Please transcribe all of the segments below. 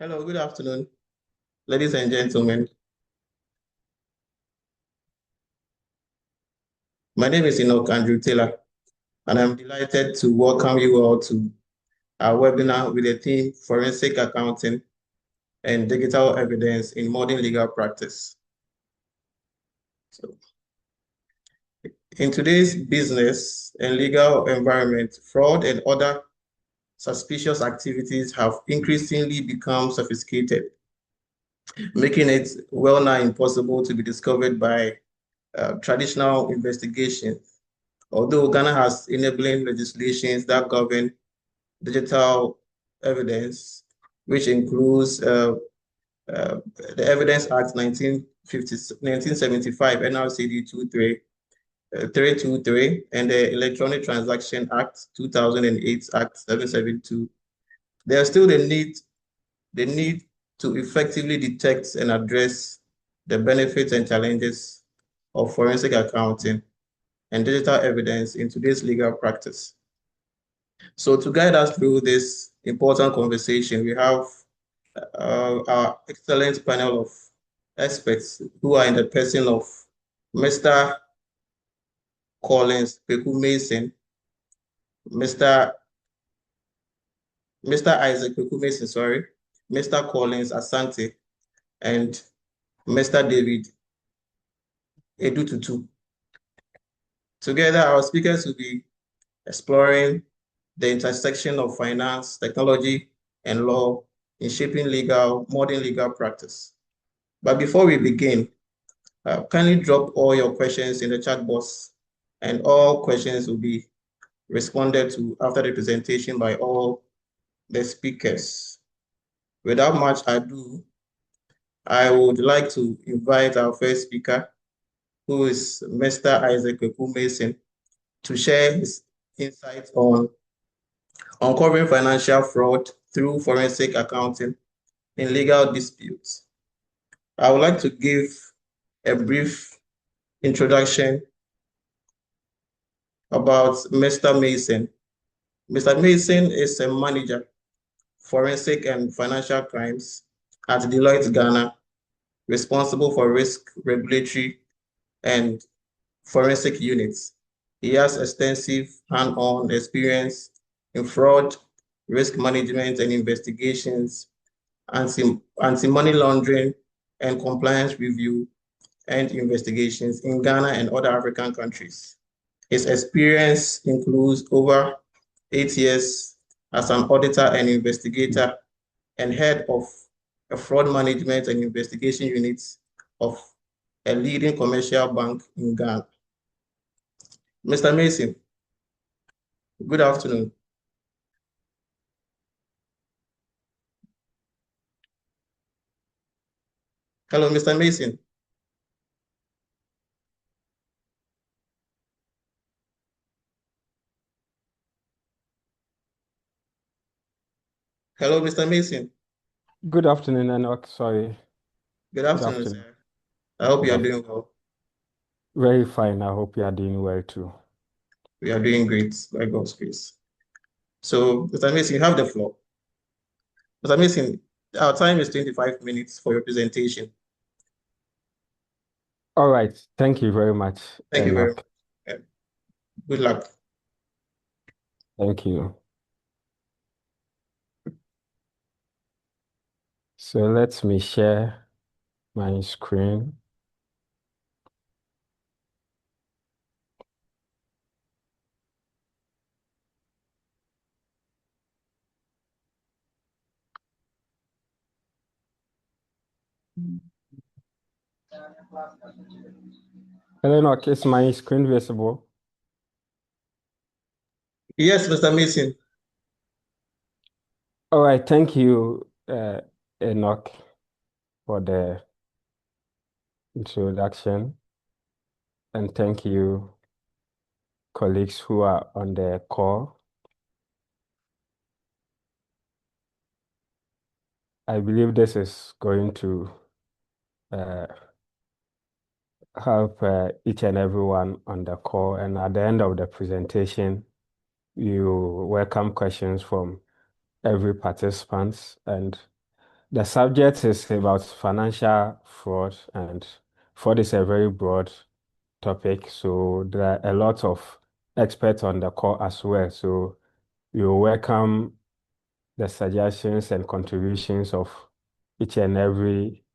Hello, good afternoon, ladies and gentlemen. My name is Enoch Andrew Taylor, and I'm delighted to welcome you all to our webinar with the theme Forensic Accounting and Digital Evidence in Modern Legal Practice. So, in today's business and legal environment, fraud and other suspicious activities have increasingly become sophisticated, making it well nigh impossible to be discovered by traditional investigations. Although Ghana has enabling legislations that govern digital evidence, which includes the Evidence Act 1975, NRCD 323, and the Electronic Transaction Act 2008, Act 772. There's still the need to effectively detect and address the benefits and challenges of forensic accounting and digital evidence in today's legal practice. So to guide us through this important conversation, we have our excellent panel of experts who are in the person of Mr. Kweku Maison, Mr. Isaac Kweku Maison, sorry, Mr. Collins Asante, and Mr. David Edututu. Together, our speakers will be exploring the intersection of finance, technology, and law in shaping modern legal practice. But before we begin, kindly drop all your questions in the chat box, and all questions will be responded to after the presentation by all the speakers. Without much ado, I would like to invite our first speaker, who is Mr. Isaac Kweku Maison, to share his insights on uncovering financial fraud through forensic accounting in legal disputes. I would like to give a brief introduction about Mr. Maison. Mr. Maison is a manager, forensic and financial crimes at Deloitte, Ghana, responsible for risk, regulatory, and forensic units. He has extensive hand-on experience in fraud, risk management and investigations, anti-money laundering and compliance review and investigations in Ghana and other African countries. His experience includes over 8 years as an auditor and investigator and head of a fraud management and investigation units of a leading commercial bank in Ghana. Mr. Maison, good afternoon. Hello, Mr. Maison. Hello, Mr. Maison. Good afternoon, Enoch. Sorry. Good afternoon, sir. I hope you are doing well. Very fine. I hope you are doing well too. We are doing great, by God's grace. So, Mr. Mason, you have the floor. Mr. Mason, our time is 25 minutes for your presentation. All right. Thank you very much. Thank you very much. Good luck. Thank you. So let me share my screen. Enoch, is my screen visible? Yes, Mr. Mason. All right. Thank you, Enoch, for the introduction. And thank you, colleagues who are on the call. I believe this is going to help each and everyone on the call. And at the end of the presentation, you welcome questions from every participant. And The subject is about financial fraud, and fraud is a very broad topic. So there are a lot of experts on the call as well. So we welcome the suggestions and contributions of each and every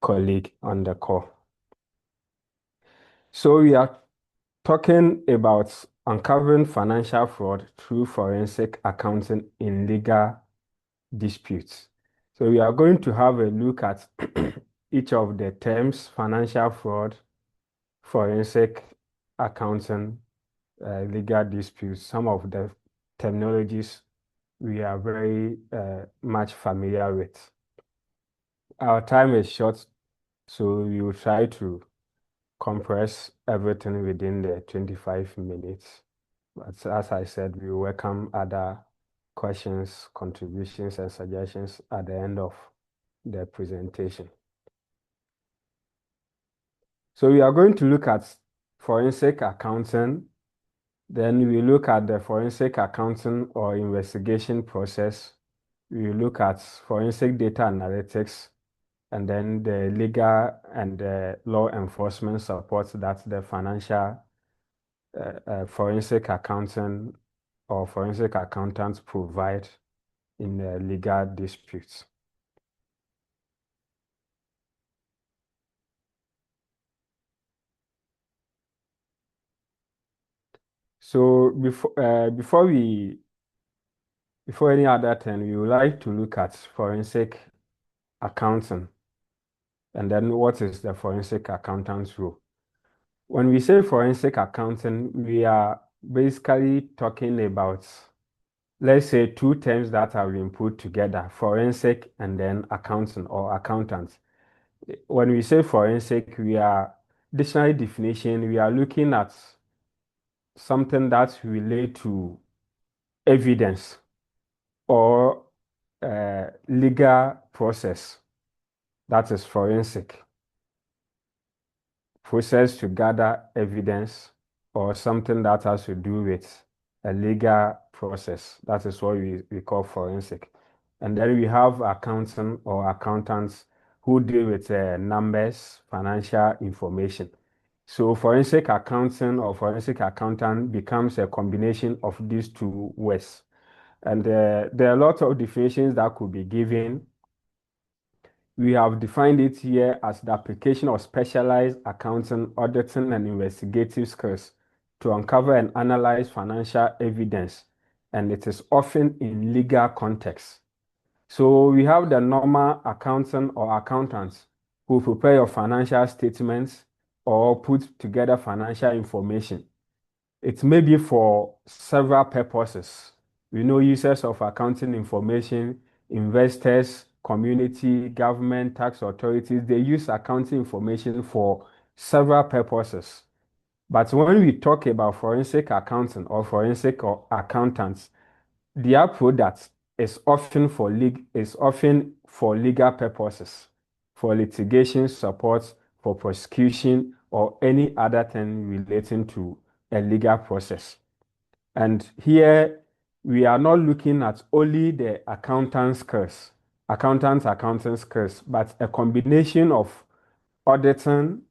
colleague on the call. So we are talking about uncovering financial fraud through forensic accounting in legal disputes. So we are going to have a look at each of the terms: financial fraud, forensic accounting, legal disputes, some of the terminologies we are very much familiar with. Our time is short, so we will try to compress everything within the 25 minutes. But as I said, we welcome other questions, contributions, and suggestions at the end of the presentation. So we are going to look at forensic accounting. Then we look at the forensic accounting or investigation process. We look at forensic data analytics, and then the legal and the law enforcement support that the financial forensic accounting or forensic accountants provide in legal disputes. So before any other thing, we would like to look at forensic accounting, and then what is the forensic accountant's role. When we say forensic accounting, we are basically talking about, let's say, two terms that have been put together: forensic and then accounting or accountant. When we say forensic, we are dictionary definition, we are looking at something that relate to evidence or legal process. That is forensic process to gather evidence or something that has to do with a legal process. That is what we call forensic. And then we have accounting or accountants who deal with numbers, financial information. So forensic accounting or forensic accountant becomes a combination of these two words. And there are a lot of definitions that could be given. We have defined it here as the application of specialized accounting, auditing, and investigative skills to uncover and analyze financial evidence, and it is often in legal context. So we have the normal accountant or accountants who prepare your financial statements or put together financial information. It may be for several purposes. We know users of accounting information, investors, community, government, tax authorities, they use accounting information for several purposes. But when we talk about forensic accounting or forensic or accountants, their product is often for legal purposes, for litigation support, for prosecution, or any other thing relating to a legal process. And here we are not looking at only the accounting skills, accounting skills, but a combination of auditing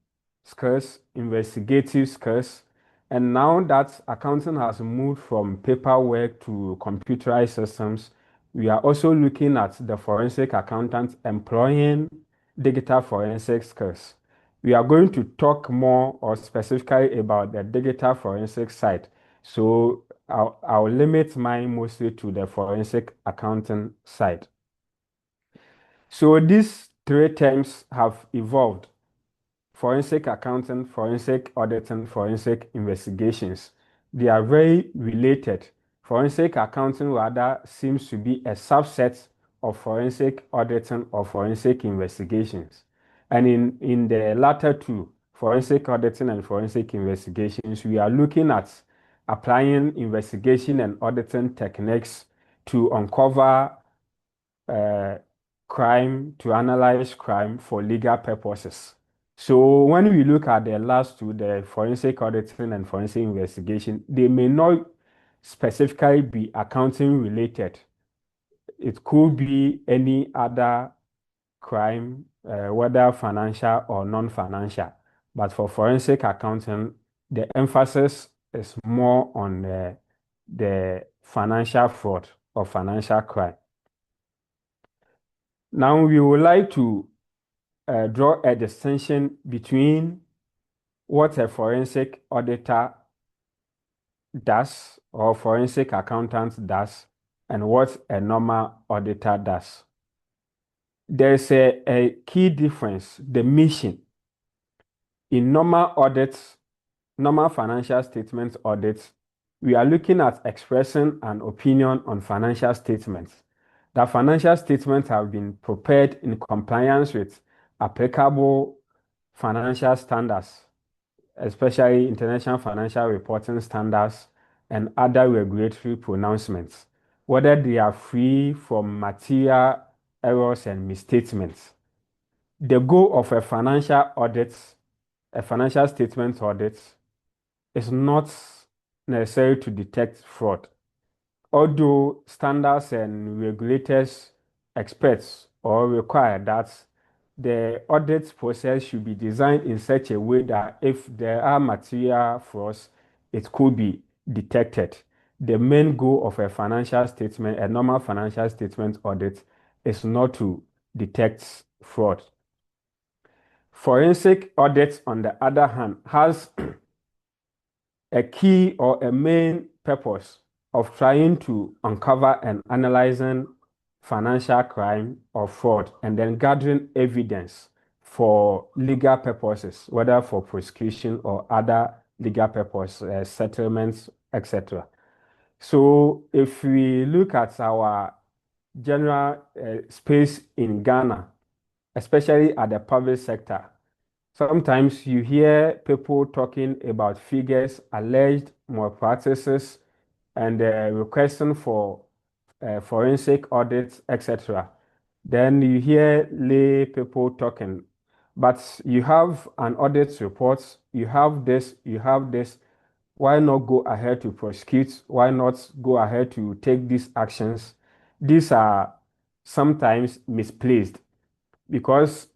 skills, investigative skills, and now that accounting has moved from paperwork to computerized systems, we are also looking at the forensic accountants employing digital forensic skills. We are going to talk more or specifically about the digital forensic side. So I'll limit mine mostly to the forensic accounting side. So these three terms have evolved: forensic accounting, forensic auditing, forensic investigations. They are very related. Forensic accounting rather seems to be a subset of forensic auditing or forensic investigations. And in the latter two, forensic auditing and forensic investigations, we are looking at applying investigation and auditing techniques to uncover crime, to analyze crime for legal purposes. So when we look at the last two, the forensic auditing and forensic investigation, they may not specifically be accounting related. It could be any other crime, whether financial or non-financial. But for forensic accounting, the emphasis is more on the financial fraud or financial crime. Now, we would like to draw a distinction between what a forensic auditor does or forensic accountant does and what a normal auditor does. There's a key difference, the mission. In normal audits, normal financial statement audits, we are looking at expressing an opinion on financial statements. The financial statements have been prepared in compliance with applicable financial standards, especially international financial reporting standards and other regulatory pronouncements, whether they are free from material errors and misstatements. The goal of a financial audit, a financial statement audit, is not necessary to detect fraud, although standards and regulators expect or require that the audit process should be designed in such a way that if there are material frauds, it could be detected. The main goal of a financial statement, a normal financial statement audit, is not to detect fraud. Forensic audit, on the other hand, has a key or a main purpose of trying to uncover and analyzing financial crime or fraud and then gathering evidence for legal purposes, whether for prosecution or other legal purposes, settlements, etc. So if we look at our general space in Ghana, especially at the public sector, sometimes you hear people talking about figures, alleged malpractices, and requesting for forensic audits, etc. Then you hear lay people talking, but you have an audit report, you have this, you have this. Why not go ahead to prosecute? Why not go ahead to take these actions? These are sometimes misplaced because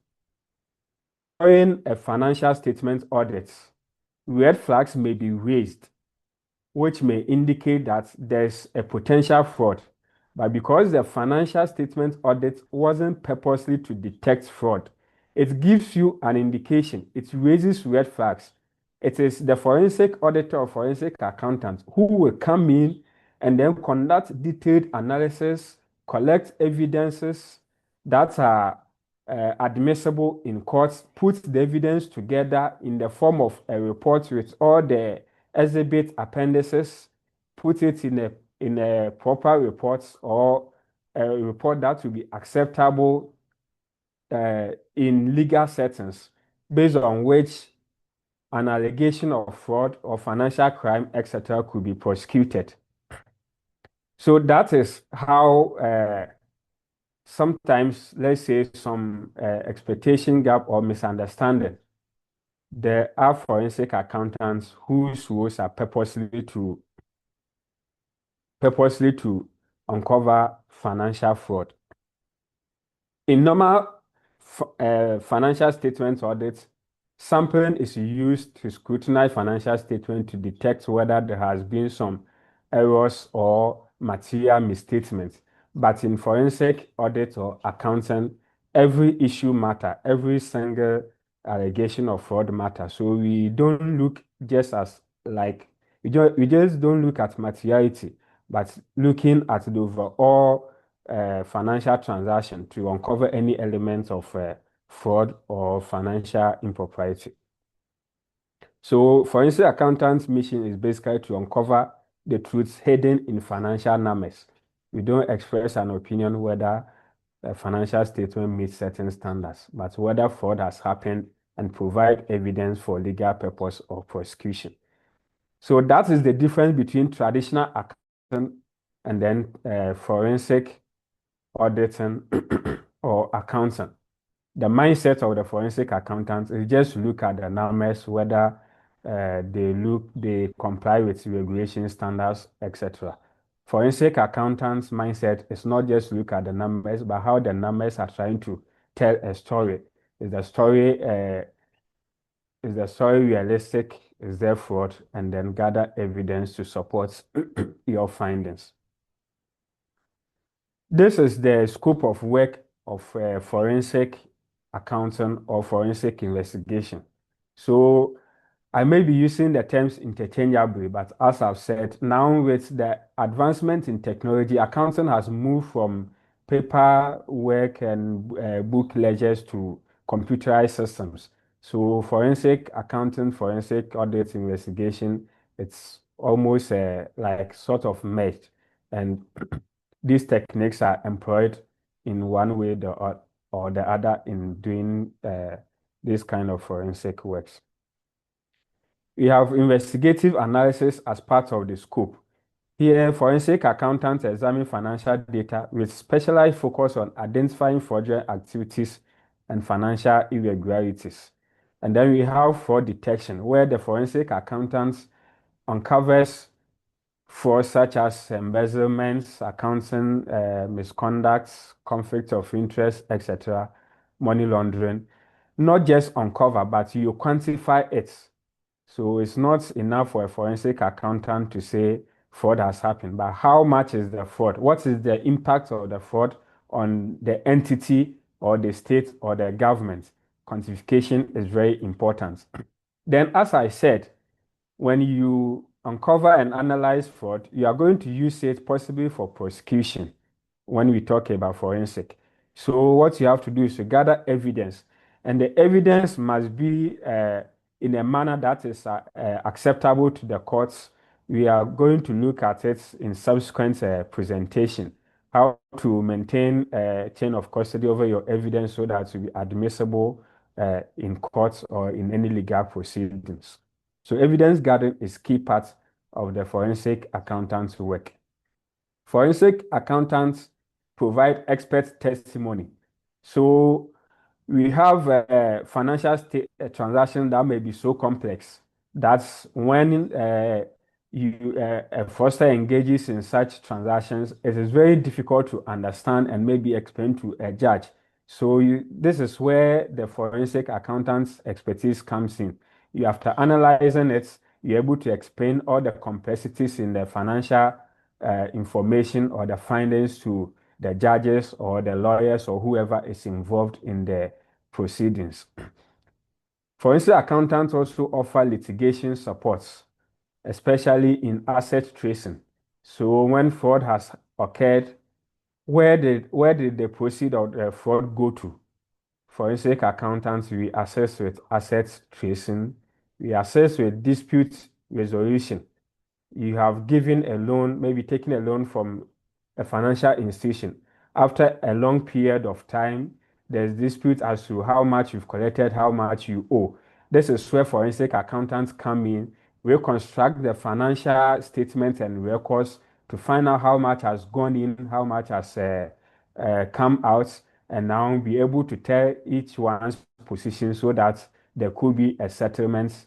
during a financial statement audit, red flags may be raised, which may indicate that there's a potential fraud. But because the financial statement audit wasn't purposely to detect fraud, it gives you an indication. It raises red flags. It is the forensic auditor or forensic accountant who will come in and then conduct detailed analysis, collect evidences that are admissible in court, put the evidence together in the form of a report with all the exhibit appendices, put it in a proper report or a report that will be acceptable in legal settings, based on which an allegation of fraud or financial crime, etc., could be prosecuted. So that is how sometimes, let's say, some expectation gap or misunderstanding. There are forensic accountants whose roles are purposely to uncover financial fraud. In normal financial statement audits, sampling is used to scrutinize financial statement to detect whether there has been some errors or material misstatements. But in forensic audit or accounting, every issue matter, every single allegation of fraud matter. So we don't look just as like, we just don't look at materiality, but looking at the overall financial transaction to uncover any elements of fraud or financial impropriety. So forensic accountant's mission is basically to uncover the truths hidden in financial numbers. We don't express an opinion whether a financial statement meets certain standards, but whether fraud has happened and provide evidence for legal purpose or prosecution. So that is the difference between traditional accounting and then forensic auditing or accounting. The mindset of the forensic accountant is just to look at the numbers, whether they comply with regulation standards, etc. Forensic accountant's mindset is not just look at the numbers, but how the numbers are trying to tell a story. Is the story realistic? Is there fraud? And then gather evidence to support your findings. This is the scope of work of forensic accounting or forensic investigation. So I may be using the terms interchangeably, but as I've said, now with the advancement in technology, accounting has moved from paper work and book ledgers to computerized systems. So forensic accounting, forensic audit investigation, it's almost like sort of merged. And these techniques are employed in one way or the other in doing this kind of forensic works. We have investigative analysis as part of the scope. Here, forensic accountants examine financial data with specialized focus on identifying fraudulent activities and financial irregularities. And then we have fraud detection, where the forensic accountant uncovers fraud such as embezzlements, accounting misconducts, conflict of interest, etc., money laundering. Not just uncover, but you quantify it. So it's not enough for a forensic accountant to say fraud has happened, but how much is the fraud? What is the impact of the fraud on the entity or the state or the government? Quantification is very important. Then, as I said, when you uncover and analyze fraud, you are going to use it possibly for prosecution when we talk about forensic. So what you have to do is to gather evidence, and the evidence must be in a manner that is acceptable to the courts. We are going to look at it in subsequent presentation, how to maintain a chain of custody over your evidence so that it will be admissible in courts or in any legal proceedings. So evidence gathering is key part of the forensic accountant's work. Forensic accountants provide expert testimony. So we have a financial transaction that may be so complex that's when a fraudster engages in such transactions, it is very difficult to understand and maybe explain to a judge. So this is where the forensic accountant's expertise comes in. After analyzing it, you're able to explain all the complexities in the financial information or the findings to the judges or the lawyers or whoever is involved in the proceedings. Forensic accountants also offer litigation supports, especially in asset tracing. So when fraud has occurred, where did the proceeds of the fraud go to? Forensic accountants, we assess with asset tracing, we assess with dispute resolution. You have given a loan, maybe taken a loan from a financial institution. After a long period of time, there's dispute as to how much you've collected, how much you owe. This is where forensic accountants come in, reconstruct the financial statements and records to find out how much has gone in, how much has come out, and now be able to tell each one's position so that there could be a settlement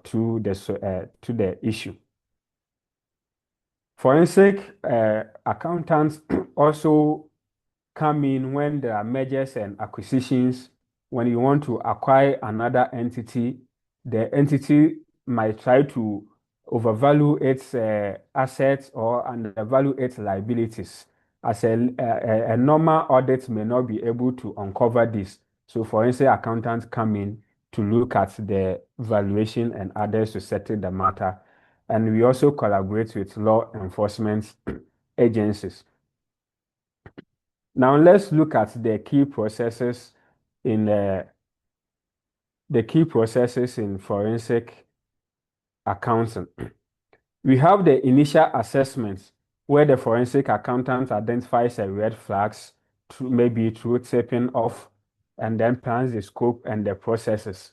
to the issue. Forensic accountants also come in when there are mergers and acquisitions. When you want to acquire another entity, the entity might try to overvalue its assets or undervalue its liabilities. As a normal audit may not be able to uncover this. So forensic accountants come in to look at the valuation and others to settle the matter. And we also collaborate with law enforcement agencies. Now let's look at the key processes in forensic accounting. We have the initial assessment where the forensic accountant identifies a red flags, maybe through tipping off, and then plans the scope and the processes.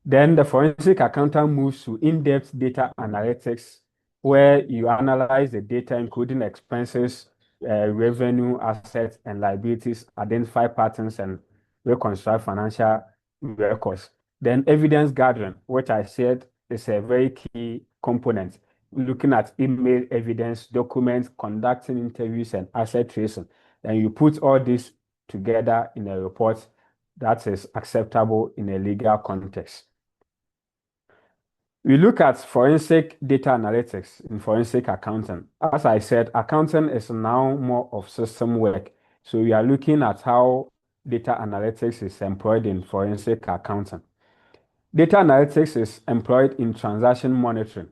Then the forensic accountant moves to in-depth data analytics, where you analyze the data, including expenses, revenue, assets, and liabilities, identify patterns, and reconstruct financial records. Then evidence gathering, which I said is a very key component, looking at email evidence, documents, conducting interviews, and asset tracing. And you put all this together in a report that is acceptable in a legal context. We look at forensic data analytics in forensic accounting. As I said, accounting is now more of system work. So we are looking at how data analytics is employed in forensic accounting. Data analytics is employed in transaction monitoring.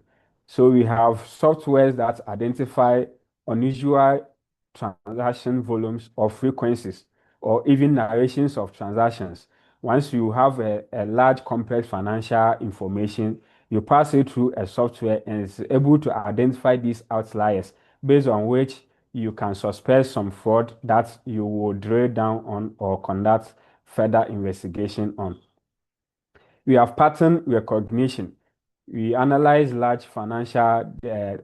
So we have softwares that identify unusual transaction volumes or frequencies, or even narrations of transactions. Once you have a large complex financial information, you pass it through a software and it's able to identify these outliers based on which you can suspect some fraud that you will drill down on or conduct further investigation on. We have pattern recognition. We analyze large financial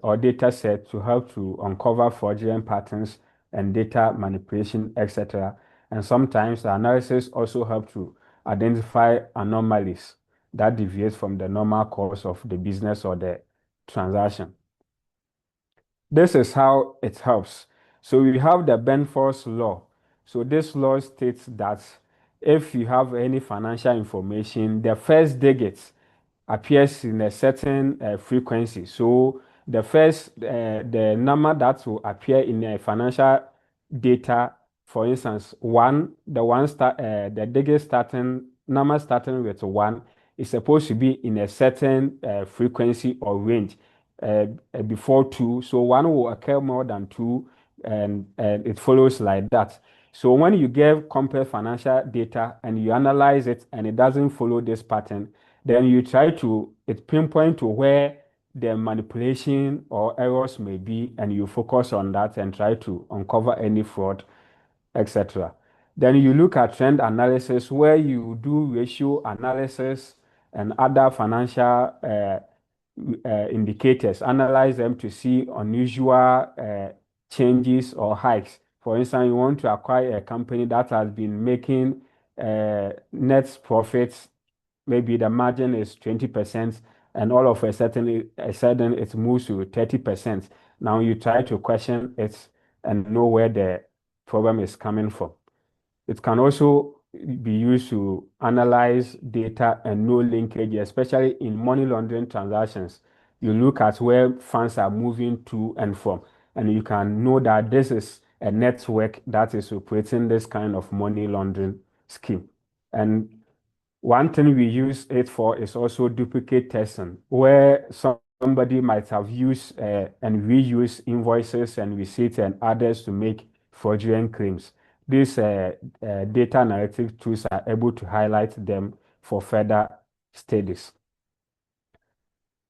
or data sets to help to uncover fraudulent patterns and data manipulation, etc. And sometimes the analysis also help to identify anomalies that deviate from the normal course of the business or the transaction. This is how it helps. So we have the Benford's law. So this law states that if you have any financial information, the first digit appears in a certain frequency. So the number that will appear in a financial data, for instance, the digit number starting with one is supposed to be in a certain frequency or range before two. So one will occur more than two, and it follows like that. So when you get complex financial data and you analyze it and it doesn't follow this pattern, then you try to pinpoint to where the manipulation or errors may be, and you focus on that and try to uncover any fraud, etc. Then you look at trend analysis, where you do ratio analysis and other financial indicators, analyze them to see unusual changes or hikes. For instance, you want to acquire a company that has been making net profits, maybe the margin is 20%, and all of a sudden it moves to 30%. Now you try to question it and know where the problem is coming from. It can also be used to analyze data and know linkage, especially in money laundering transactions. You look at where funds are moving to and from, and you can know that this is a network that is operating this kind of money laundering scheme. And one thing we use it for is also duplicate testing, where somebody might have used and reused invoices and receipts and others to make fraudulent claims. These data analytic tools are able to highlight them for further studies.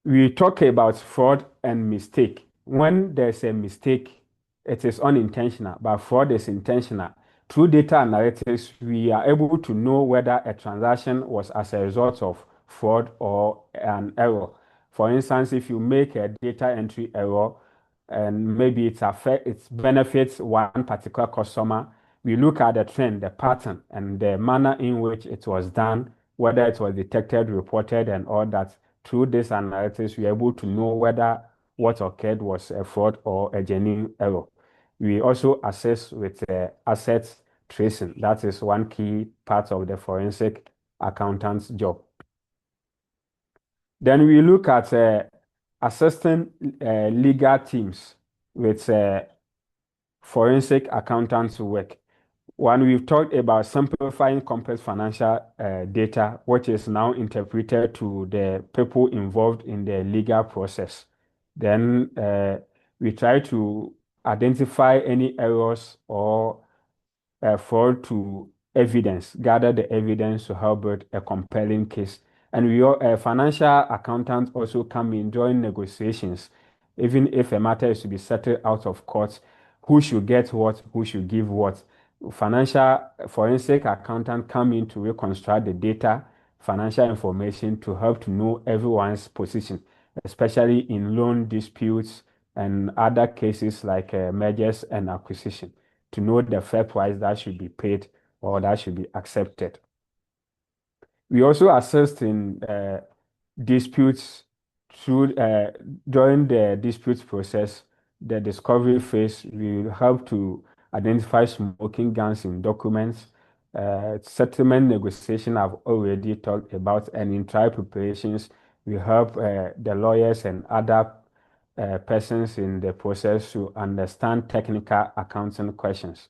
We talk about fraud and mistake. When there's a mistake, it is unintentional, but fraud is intentional. Through data analytics, we are able to know whether a transaction was as a result of fraud or an error. For instance, if you make a data entry error and maybe it benefits one particular customer, we look at the trend, the pattern, and the manner in which it was done, whether it was detected, reported, and all that. Through this analytics, we are able to know whether what occurred was a fraud or a genuine error. We also assess with asset tracing. That is one key part of the forensic accountant's job. Then we look at assisting legal teams with forensic accountants' work. One, we've talked about simplifying complex financial data, which is now interpreted to the people involved in the legal process. Then we try to identify any errors or fraud to evidence, gather the evidence to help build a compelling case. And financial accountants also come in during negotiations, even if a matter is to be settled out of court, who should get what, who should give what. Financial forensic accountant come in to reconstruct the data, financial information to help to know everyone's position, especially in loan disputes and other cases like mergers and acquisition, to know the fair price that should be paid or that should be accepted. We also assist in disputes through during the dispute process, the discovery phase. We help to identify smoking guns in documents Settlement negotiation I've already talked about, and in trial preparations, we help the lawyers and other persons in the process to understand technical accounting questions.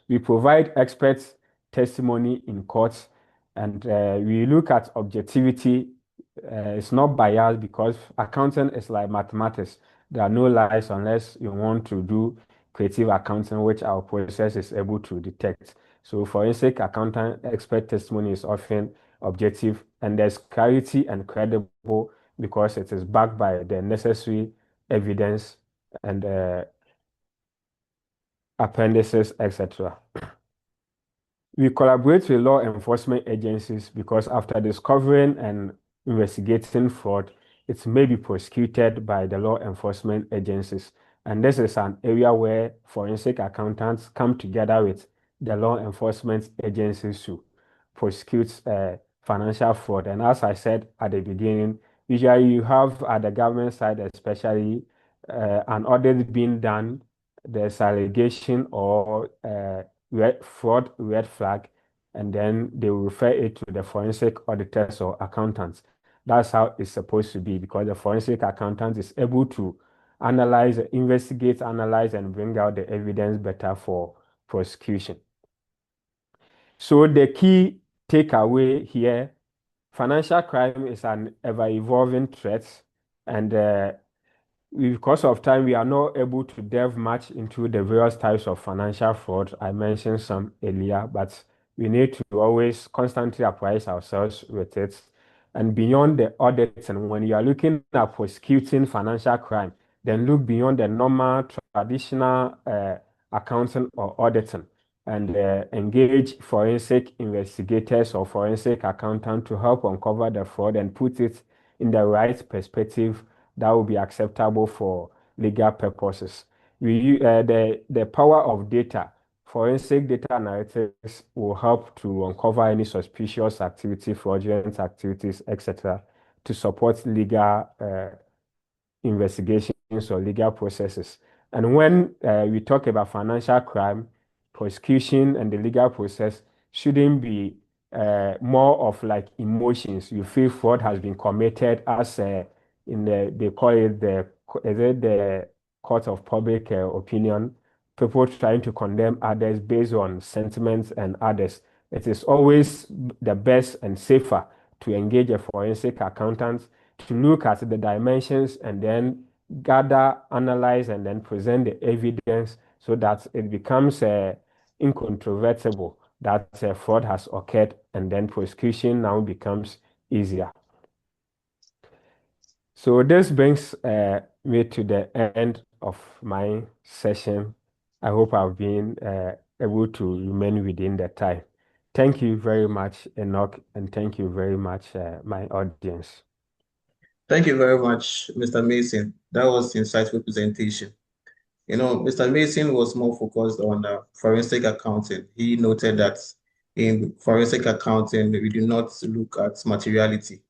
We provide expert testimony in courts, and we look at objectivity. It's not biased because accounting is like mathematics. There are no lies unless you want to do creative accounting, which our process is able to detect. So forensic accountant expert testimony is often objective, and there's clarity and credible because it is backed by the necessary evidence and appendices, etc. We collaborate with law enforcement agencies because after discovering and investigating fraud, it may be prosecuted by the law enforcement agencies. And this is an area where forensic accountants come together with the law enforcement agencies to prosecute financial fraud. And as I said at the beginning, usually you have at the government side, especially an audit being done, there's allegation or fraud red flag, and then they will refer it to the forensic auditors or accountants. That's how it's supposed to be because the forensic accountant is able to analyze, investigate, analyze, and bring out the evidence better for prosecution. So the key takeaway here, financial crime is an ever-evolving threat, and because of time, we are not able to delve much into the various types of financial fraud. I mentioned some earlier, but we need to always constantly apprise ourselves with it. And beyond the audits, and when you are looking at prosecuting financial crime, then look beyond the normal traditional accounting or auditing and engage forensic investigators or forensic accountant to help uncover the fraud and put it in the right perspective that will be acceptable for legal purposes. The power of data, forensic data analytics will help to uncover any suspicious activity, fraudulent activities, etc., to support legal investigations or legal processes. And when we talk about financial crime, prosecution and the legal process shouldn't be more of like emotions. You feel fraud has been committed as they call it the court of public opinion, people trying to condemn others based on sentiments and others. It is always the best and safer to engage a forensic accountant to look at the dimensions and then gather, analyze, and then present the evidence so that it becomes incontrovertible that fraud has occurred, and then prosecution now becomes easier. So this brings me to the end of my session. I hope I've been able to remain within the time. Thank you very much, Enoch, and thank you very much, my audience. Thank you very much, Mr. Mason. That was insightful presentation. Mr. Mason was more focused on forensic accounting. He noted that in forensic accounting, we do not look at materiality,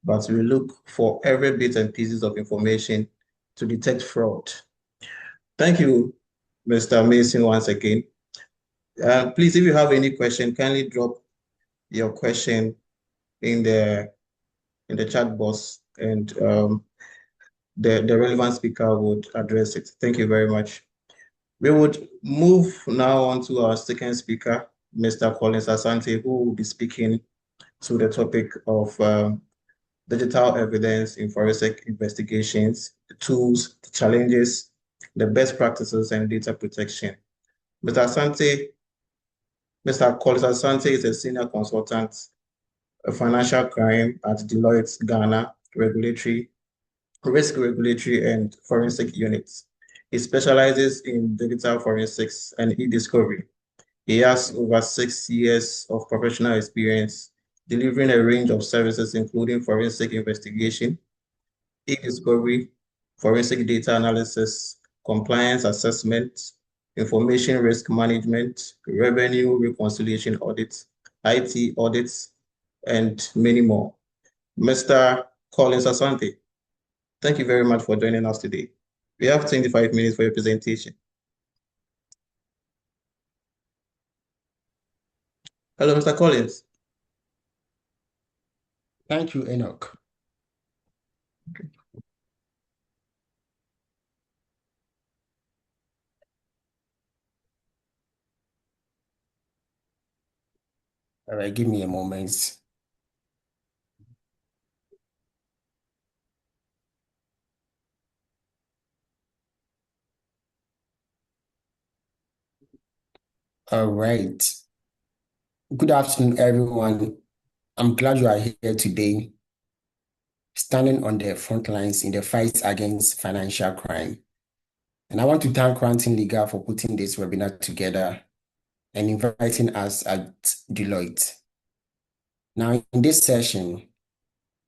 but we look for every bit and pieces of information to detect fraud. Thank you, Mr. Mason, once again. Please, if you have any question, kindly drop your question in the chat box, and the relevant speaker would address it. Thank you very much. We would move now on to our second speaker, Mr. Collins Asante, who will be speaking to the topic of digital evidence in forensic investigations, the tools, the challenges, the best practices, and data protection. Mr. Collins Asante is a senior consultant of financial crime at Deloitte Ghana Risk Regulatory and Forensic Units. He specializes in digital forensics and e-discovery. He has over 6 years of professional experience delivering a range of services, including forensic investigation, e-discovery, forensic data analysis, compliance assessment, information risk management, revenue reconciliation audits, IT audits, and many more. Mr. Collins Asante, thank you very much for joining us today. We have 25 minutes for your presentation. Hello, Mr. Collins. Thank you, Enoch. All right, give me a moment. All right. Good afternoon, everyone. I'm glad you are here today, standing on the front lines in the fight against financial crime. And I want to thank Quantum Legal for putting this webinar together and inviting us at Deloitte. Now, in this session,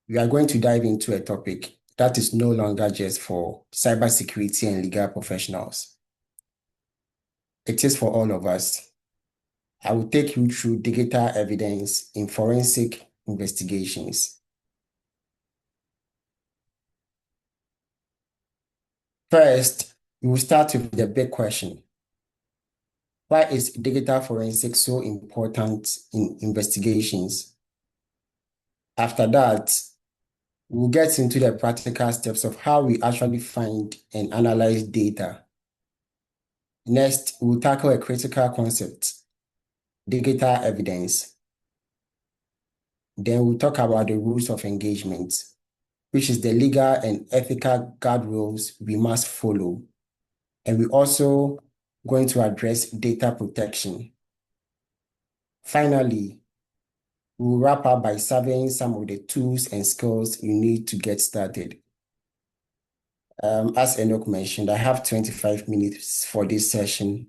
we are going to dive into a topic that is no longer just for cybersecurity and legal professionals. It is for all of us. I will take you through digital evidence in forensic investigations. First, we will start with the big question. Why is digital forensics so important in investigations? After that, we'll get into the practical steps of how we actually find and analyze data. Next, we'll tackle a critical concept, digital evidence. Then we'll talk about the rules of engagement, which is the legal and ethical guardrails we must follow. And we're also going to address data protection. Finally, we'll wrap up by surveying some of the tools and skills you need to get started. As Enoch mentioned, I have 25 minutes for this session,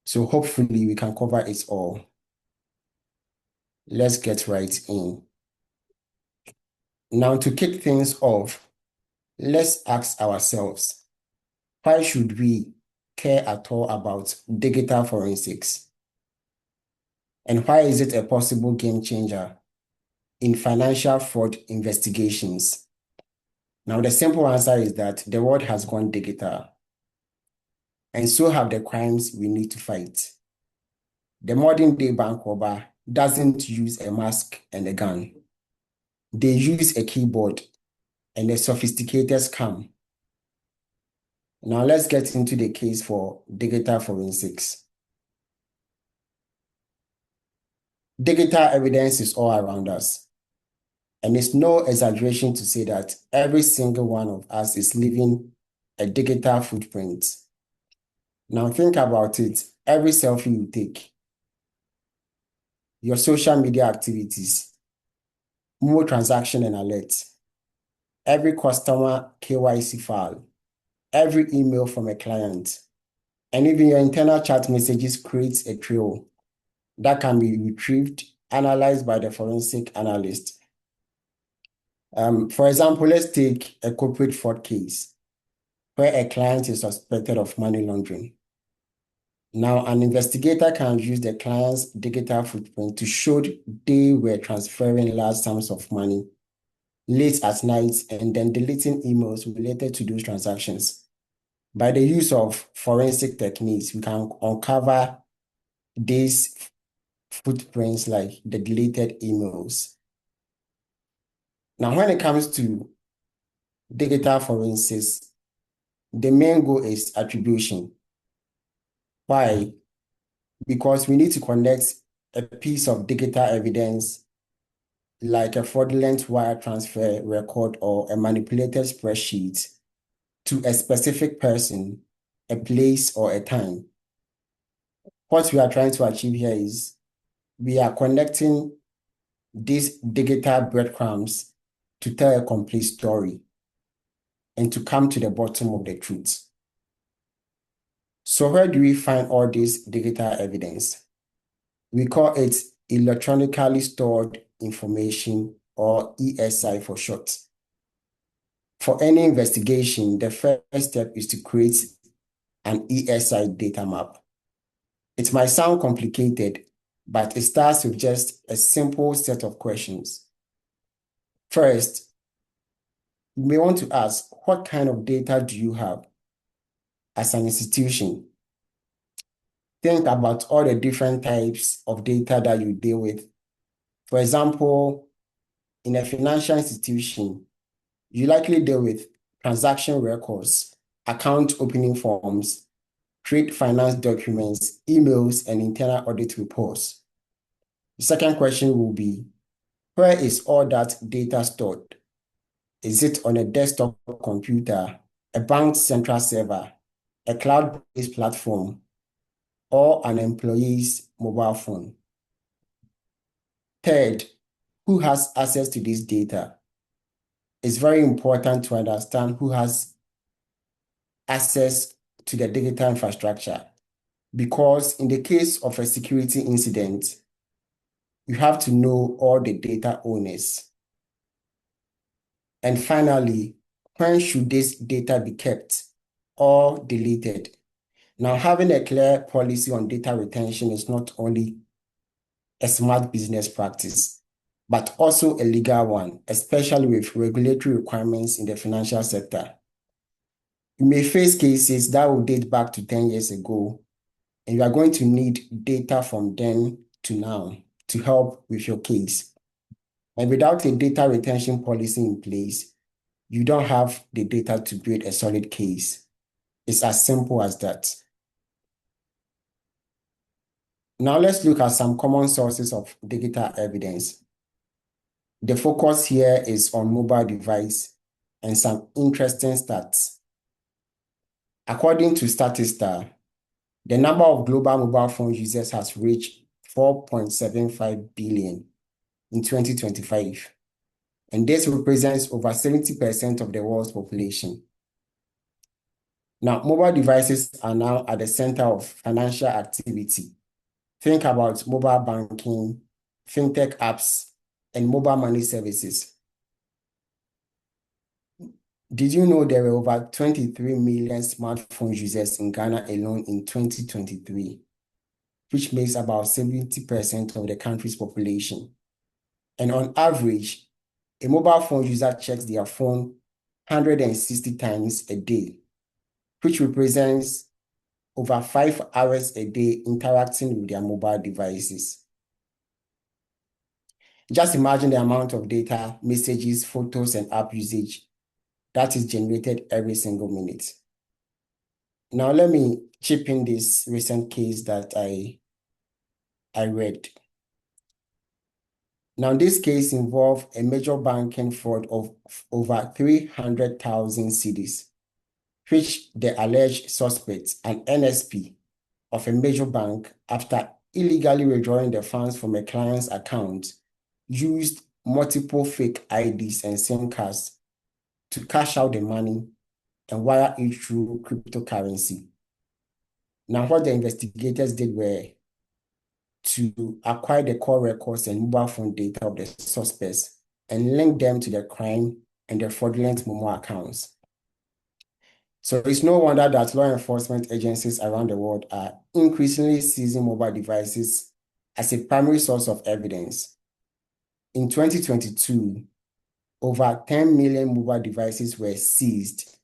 so hopefully we can cover it all. Let's get right in. Now, to kick things off, let's ask ourselves, why should we care at all about digital forensics? And why is it a possible game changer in financial fraud investigations? Now, the simple answer is that the world has gone digital, and so have the crimes we need to fight. The modern day bank robber doesn't use a mask and a gun. They use a keyboard and a sophisticated scam. Now, let's get into the case for digital forensics. Digital evidence is all around us. And it's no exaggeration to say that every single one of us is leaving a digital footprint. Now think about it. Every selfie you take, your social media activities, more transaction and alerts, every customer KYC file, every email from a client, and even your internal chat messages creates a trail that can be retrieved, analyzed by the forensic analyst. For example, let's take a corporate fraud case where a client is suspected of money laundering. Now, an investigator can use the client's digital footprint to show they were transferring large sums of money late at night and then deleting emails related to those transactions. By the use of forensic techniques, we can uncover these footprints like the deleted emails. Now, when it comes to digital forensics, the main goal is attribution. Why? Because we need to connect a piece of digital evidence like a fraudulent wire transfer record or a manipulated spreadsheet to a specific person, a place, or a time. What we are trying to achieve here is we are connecting these digital breadcrumbs to tell a complete story and to come to the bottom of the truth. So where do we find all this digital evidence? We call it electronically stored information, or ESI for short. For any investigation, the first step is to create an ESI data map. It might sound complicated, but it starts with just a simple set of questions. First, you may want to ask, what kind of data do you have as an institution? think about all the different types of data that you deal with. For example, in a financial institution, you likely deal with transaction records, account opening forms, trade finance documents, emails, and internal audit reports. The second question will be, where is all that data stored? Is it on a desktop computer, a bank's central server, a cloud-based platform, or an employee's mobile phone? Third, who has access to this data? It's very important to understand who has access to the digital infrastructure, because in the case of a security incident, you have to know all the data owners. And finally, when should this data be kept or deleted? Now, having a clear policy on data retention is not only a smart business practice, but also a legal one, especially with regulatory requirements in the financial sector. You may face cases that will date back to 10 years ago, and you are going to need data from then to now to help with your case. And without a data retention policy in place, you don't have the data to build a solid case. It's as simple as that. Now let's look at some common sources of digital evidence. The focus here is on mobile device and some interesting stats. According to Statista, the number of global mobile phone users has reached 4.75 billion in 2025, and this represents over 70% of the world's population. Now, mobile devices are now at the center of financial activity. Think about mobile banking, fintech apps, and mobile money services. Did you know there were over 23 million smartphone users in Ghana alone in 2023, which makes about 70% of the country's population? And on average, a mobile phone user checks their phone 160 times a day, which represents over 5 hours a day interacting with their mobile devices. Just imagine the amount of data, messages, photos, and app usage that is generated every single minute. Now, let me chip in this recent case that I read. Now, this case involved a major banking fraud of over 300,000 cedis, which the alleged suspect, an NSP of a major bank, after illegally withdrawing the funds from a client's account, used multiple fake IDs and SIM cards to cash out the money and wire it through cryptocurrency. Now, what the investigators did were to acquire the core records and mobile phone data of the suspects and link them to the crime and the fraudulent Momo accounts. So it's no wonder that law enforcement agencies around the world are increasingly seizing mobile devices as a primary source of evidence. In 2022, over 10 million mobile devices were seized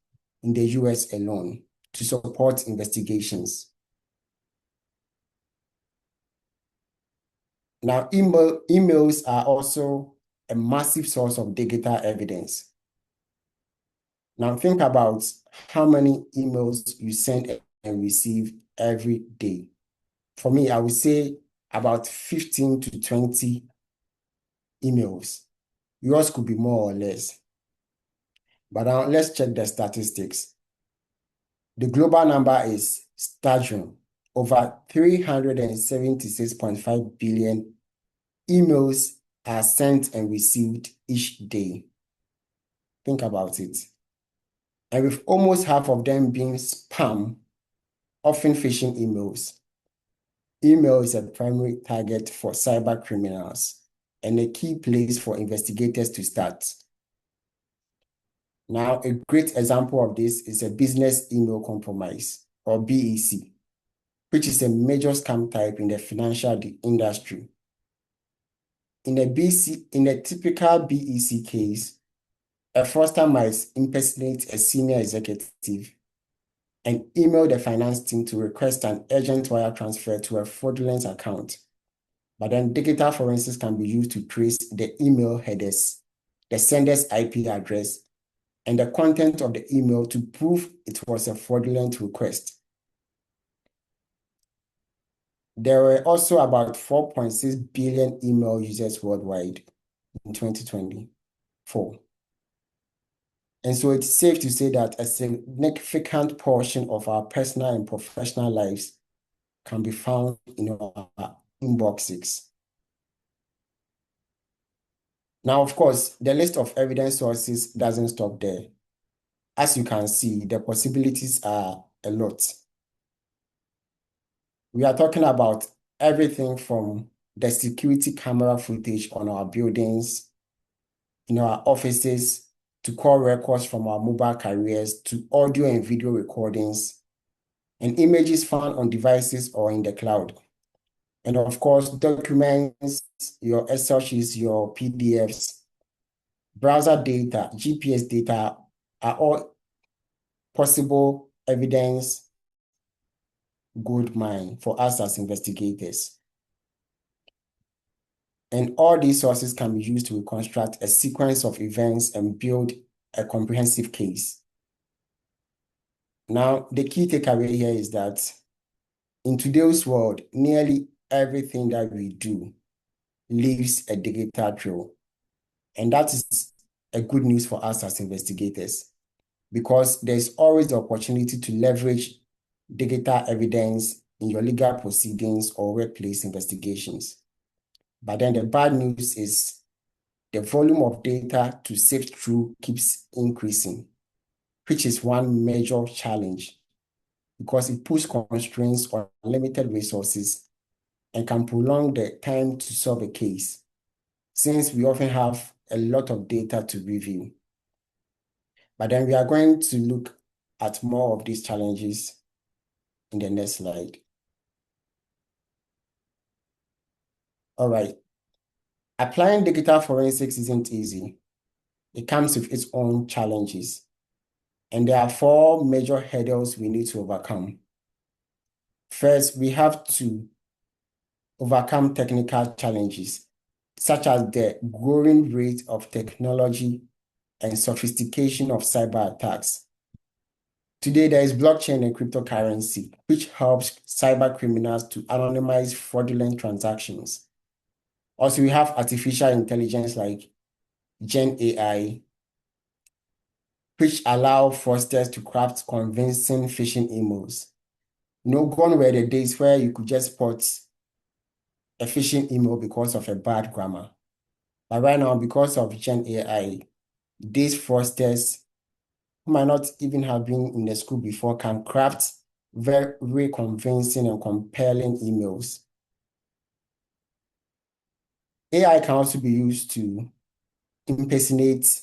in the US alone to support investigations. Now, emails are also a massive source of digital evidence. Now, think about how many emails you send and receive every day. For me, I would say about 15 to 20 emails. Yours could be more or less. But now let's check the statistics. The global number is staggering. Over 376.5 billion emails are sent and received each day. Think about it. And with almost half of them being spam, often phishing emails. Email is a primary target for cyber criminals and a key place for investigators to start. Now, a great example of this is a business email compromise, or BEC, which is a major scam type in the financial industry. In a typical BEC case, a fraudster might impersonate a senior executive and email the finance team to request an urgent wire transfer to a fraudulent account. But then digital forensics can be used to trace the email headers, the sender's IP address, and the content of the email to prove it was a fraudulent request. There were also about 4.6 billion email users worldwide in 2024. And so it's safe to say that a significant portion of our personal and professional lives can be found in our inboxes. Now, of course, the list of evidence sources doesn't stop there. As you can see, the possibilities are a lot. We are talking about everything from the security camera footage on our buildings, in our offices, to call records from our mobile carriers, to audio and video recordings, and images found on devices or in the cloud. And of course, documents, your Excel sheets, your PDFs, browser data, GPS data are all possible evidence gold mine for us as investigators. And all these sources can be used to reconstruct a sequence of events and build a comprehensive case. Now, the key takeaway here is that in today's world, nearly everything that we do leaves a digital trail. And that is a good news for us as investigators, because there's always the opportunity to leverage digital evidence in your legal proceedings or workplace investigations. But then the bad news is the volume of data to sift through keeps increasing, which is one major challenge because it puts constraints on limited resources and can prolong the time to solve a case, since we often have a lot of data to review. But then we are going to look at more of these challenges in the next slide. All right. Applying digital forensics isn't easy. It comes with its own challenges. And there are 4 major hurdles we need to overcome. First, we have to overcome technical challenges, such as the growing rate of technology and sophistication of cyber attacks. Today, there is blockchain and cryptocurrency, which helps cyber criminals to anonymize fraudulent transactions. Also, we have artificial intelligence like Gen AI, which allow fraudsters to craft convincing phishing emails. Gone were the days where you could just spot a phishing email because of a bad grammar. But right now, because of Gen AI, these fraudsters who might not even have been in the school before can craft very convincing and compelling emails. AI can also be used to impersonate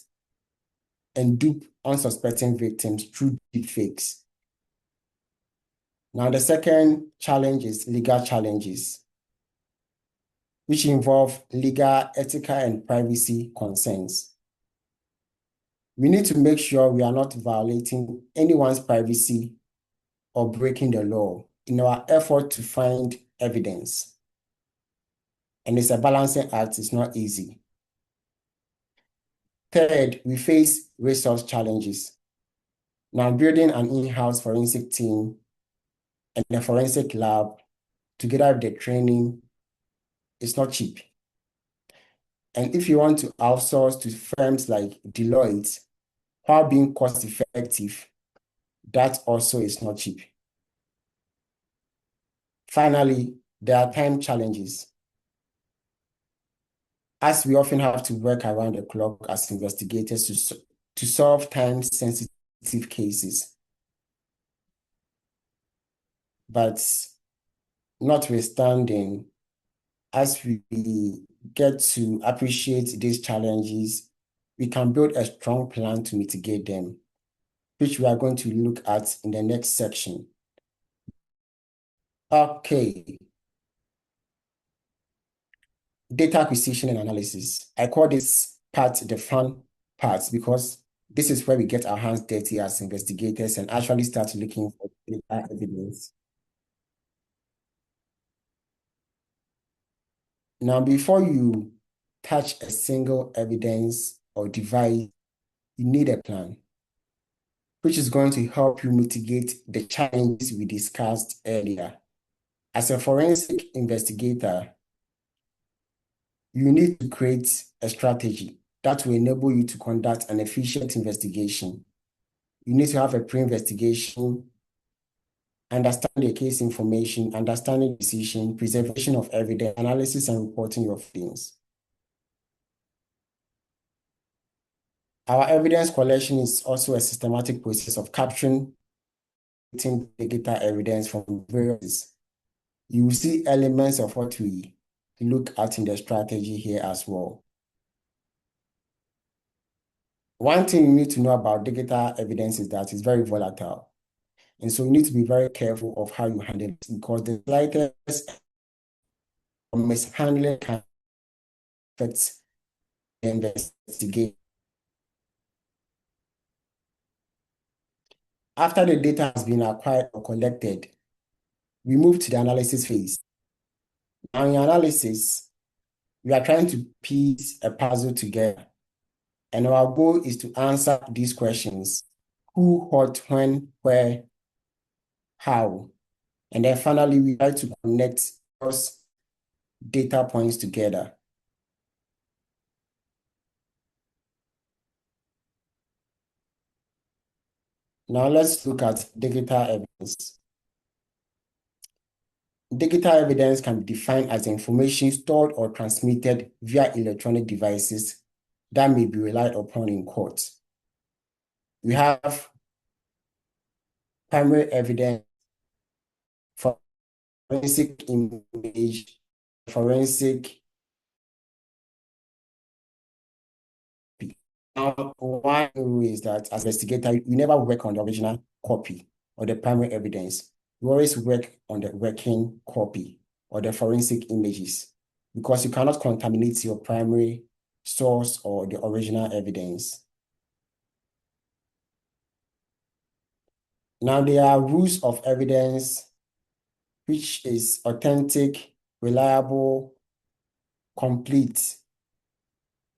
and dupe unsuspecting victims through deepfakes. Now, the second challenge is legal challenges, which involve legal, ethical, and privacy concerns. We need to make sure we are not violating anyone's privacy or breaking the law in our effort to find evidence. And it's a balancing act, it's not easy. Third, we face resource challenges. Now, building an in-house forensic team and a forensic lab together with the training is not cheap. And if you want to outsource to firms like Deloitte, while being cost effective, that also is not cheap. Finally, there are time challenges, as we often have to work around the clock as investigators to solve time-sensitive cases. But notwithstanding, as we get to appreciate these challenges, we can build a strong plan to mitigate them, which we are going to look at in the next section. Okay. Data acquisition and analysis. I call this part the fun part because This is where we get our hands dirty as investigators and actually start looking for data evidence. Now, before you touch a single evidence or device, you need a plan, which is going to help you mitigate the challenges we discussed earlier. As a forensic investigator, you need to create a strategy that will enable you to conduct an efficient investigation. You need to have a pre-investigation, understand the case information, understanding decision, preservation of evidence, analysis and reporting your findings. Our evidence collection is also a systematic process of capturing data evidence from various. You will see elements of what we look at in the strategy here as well. One thing you need to know about data evidence is that it's very volatile. And so you need to be very careful of how you handle it, because the slightest mishandling can affect the investigation. After the data has been acquired or collected, we move to the analysis phase. Now, in analysis, we are trying to piece a puzzle together. And our goal is to answer these questions: who, what, when, where, how. And then finally, we try to connect those data points together. Now let's look at data evidence. Data evidence can be defined as information stored or transmitted via electronic devices that may be relied upon in court. We have primary evidence for forensic image, forensic. Now, one rule is that as an investigator, you never work on the original copy or the primary evidence. You always work on the working copy or the forensic images, because you cannot contaminate your primary source or the original evidence. Now, there are rules of evidence, which is authentic, reliable, complete,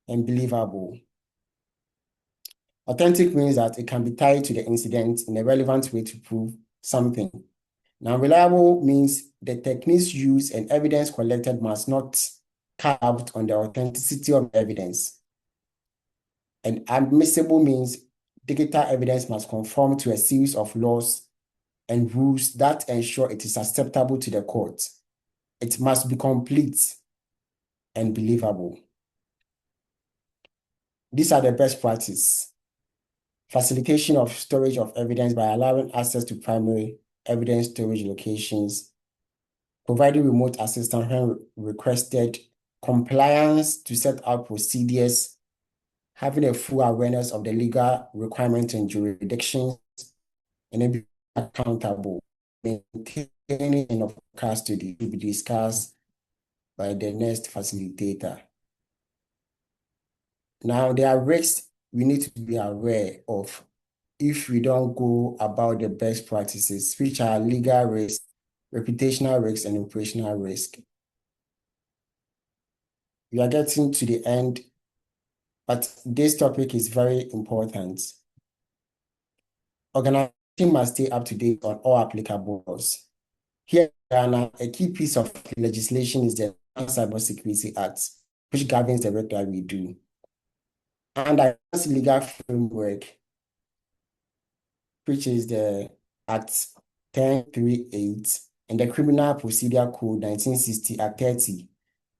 and believable. Authentic means that it can be tied to the incident in a relevant way to prove something. Now, reliable means the techniques used and evidence collected must not cut out on the authenticity of evidence. And admissible means data evidence must conform to a series of laws and rules that ensure it is acceptable to the court. It must be complete and believable. These are the best practices. Facilitation of storage of evidence by allowing access to primary evidence storage locations, providing remote assistance when requested, compliance to set out procedures, having a full awareness of the legal requirements and jurisdictions, and then be accountable, maintaining enough custody to be discussed by the next facilitator. Now, there are risks we need to be aware of if we don't go about the best practices, which are legal risk, reputational risk, and operational risk. We are getting to the end, but this topic is very important. Organization must stay up to date on all applicable laws. Here in Ghana, a key piece of legislation is the Cybersecurity Act, which governs the work that we do. Under this legal framework, which is the Act 1038 and the Criminal Procedure Code 1960 Act 30,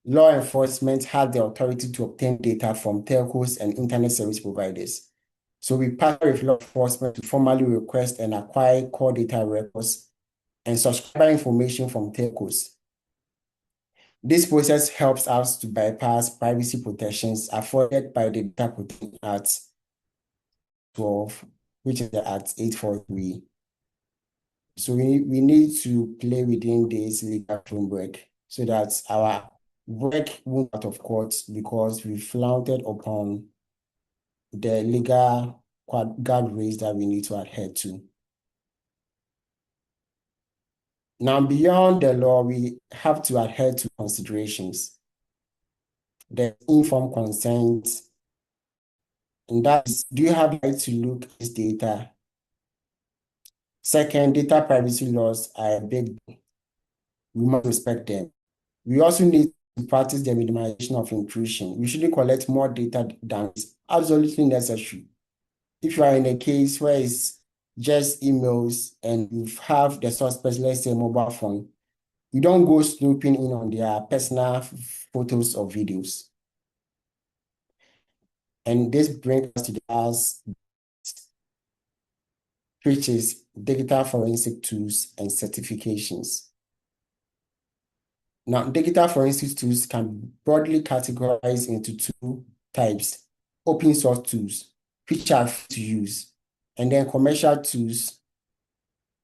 law enforcement had the authority to obtain data from telcos and internet service providers. So we partner with law enforcement to formally request and acquire core data records and subscriber information from telcos. This process helps us to bypass privacy protections afforded by the Data Protection Act 12, which is the Act 843. So we need to play within this legal framework so that our work won't out of court because we flouted upon the legal guardrails that we need to adhere to. Now, beyond the law, we have to adhere to considerations. The informed consent, and that is, do you have the right to look at this data? Second, data privacy laws are a big deal. We must respect them. We also need to practice the minimization of intrusion. We shouldn't collect more data than is absolutely necessary. If you are in a case where it's just emails and you have the suspect, let's say mobile phone, you don't go snooping in on their personal photos or videos. And this brings us to the last, which is digital forensic tools and certifications. Now, digital forensic tools can be broadly categorized into two types: open source tools, which are free to use, and then commercial tools,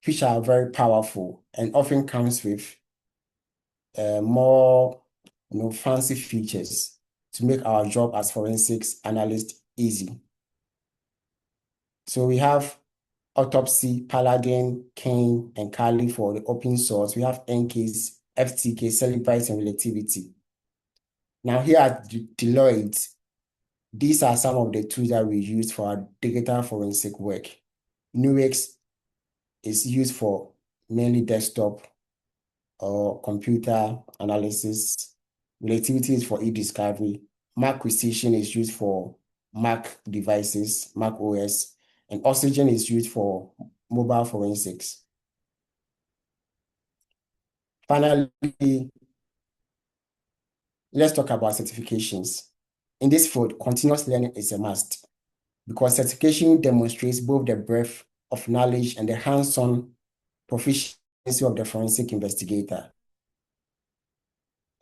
which are very powerful and often comes with more fancy features to make our job as forensics analysts easy. So we have Autopsy, Paladin, Kane, and Kali for the open source. We have NCase, FTK, Celebrite, and Relativity. Now here at Deloitte, these are some of the tools that we use for our digital forensic work. Nuix is used for mainly desktop or computer analysis. Relativity is for e-discovery. Acquisition is used for Mac devices, Mac OS, and Oxygen is used for mobile forensics. Finally, let's talk about certifications. In this field, continuous learning is a must because certification demonstrates both the breadth of knowledge and the hands-on proficiency of the forensic investigator.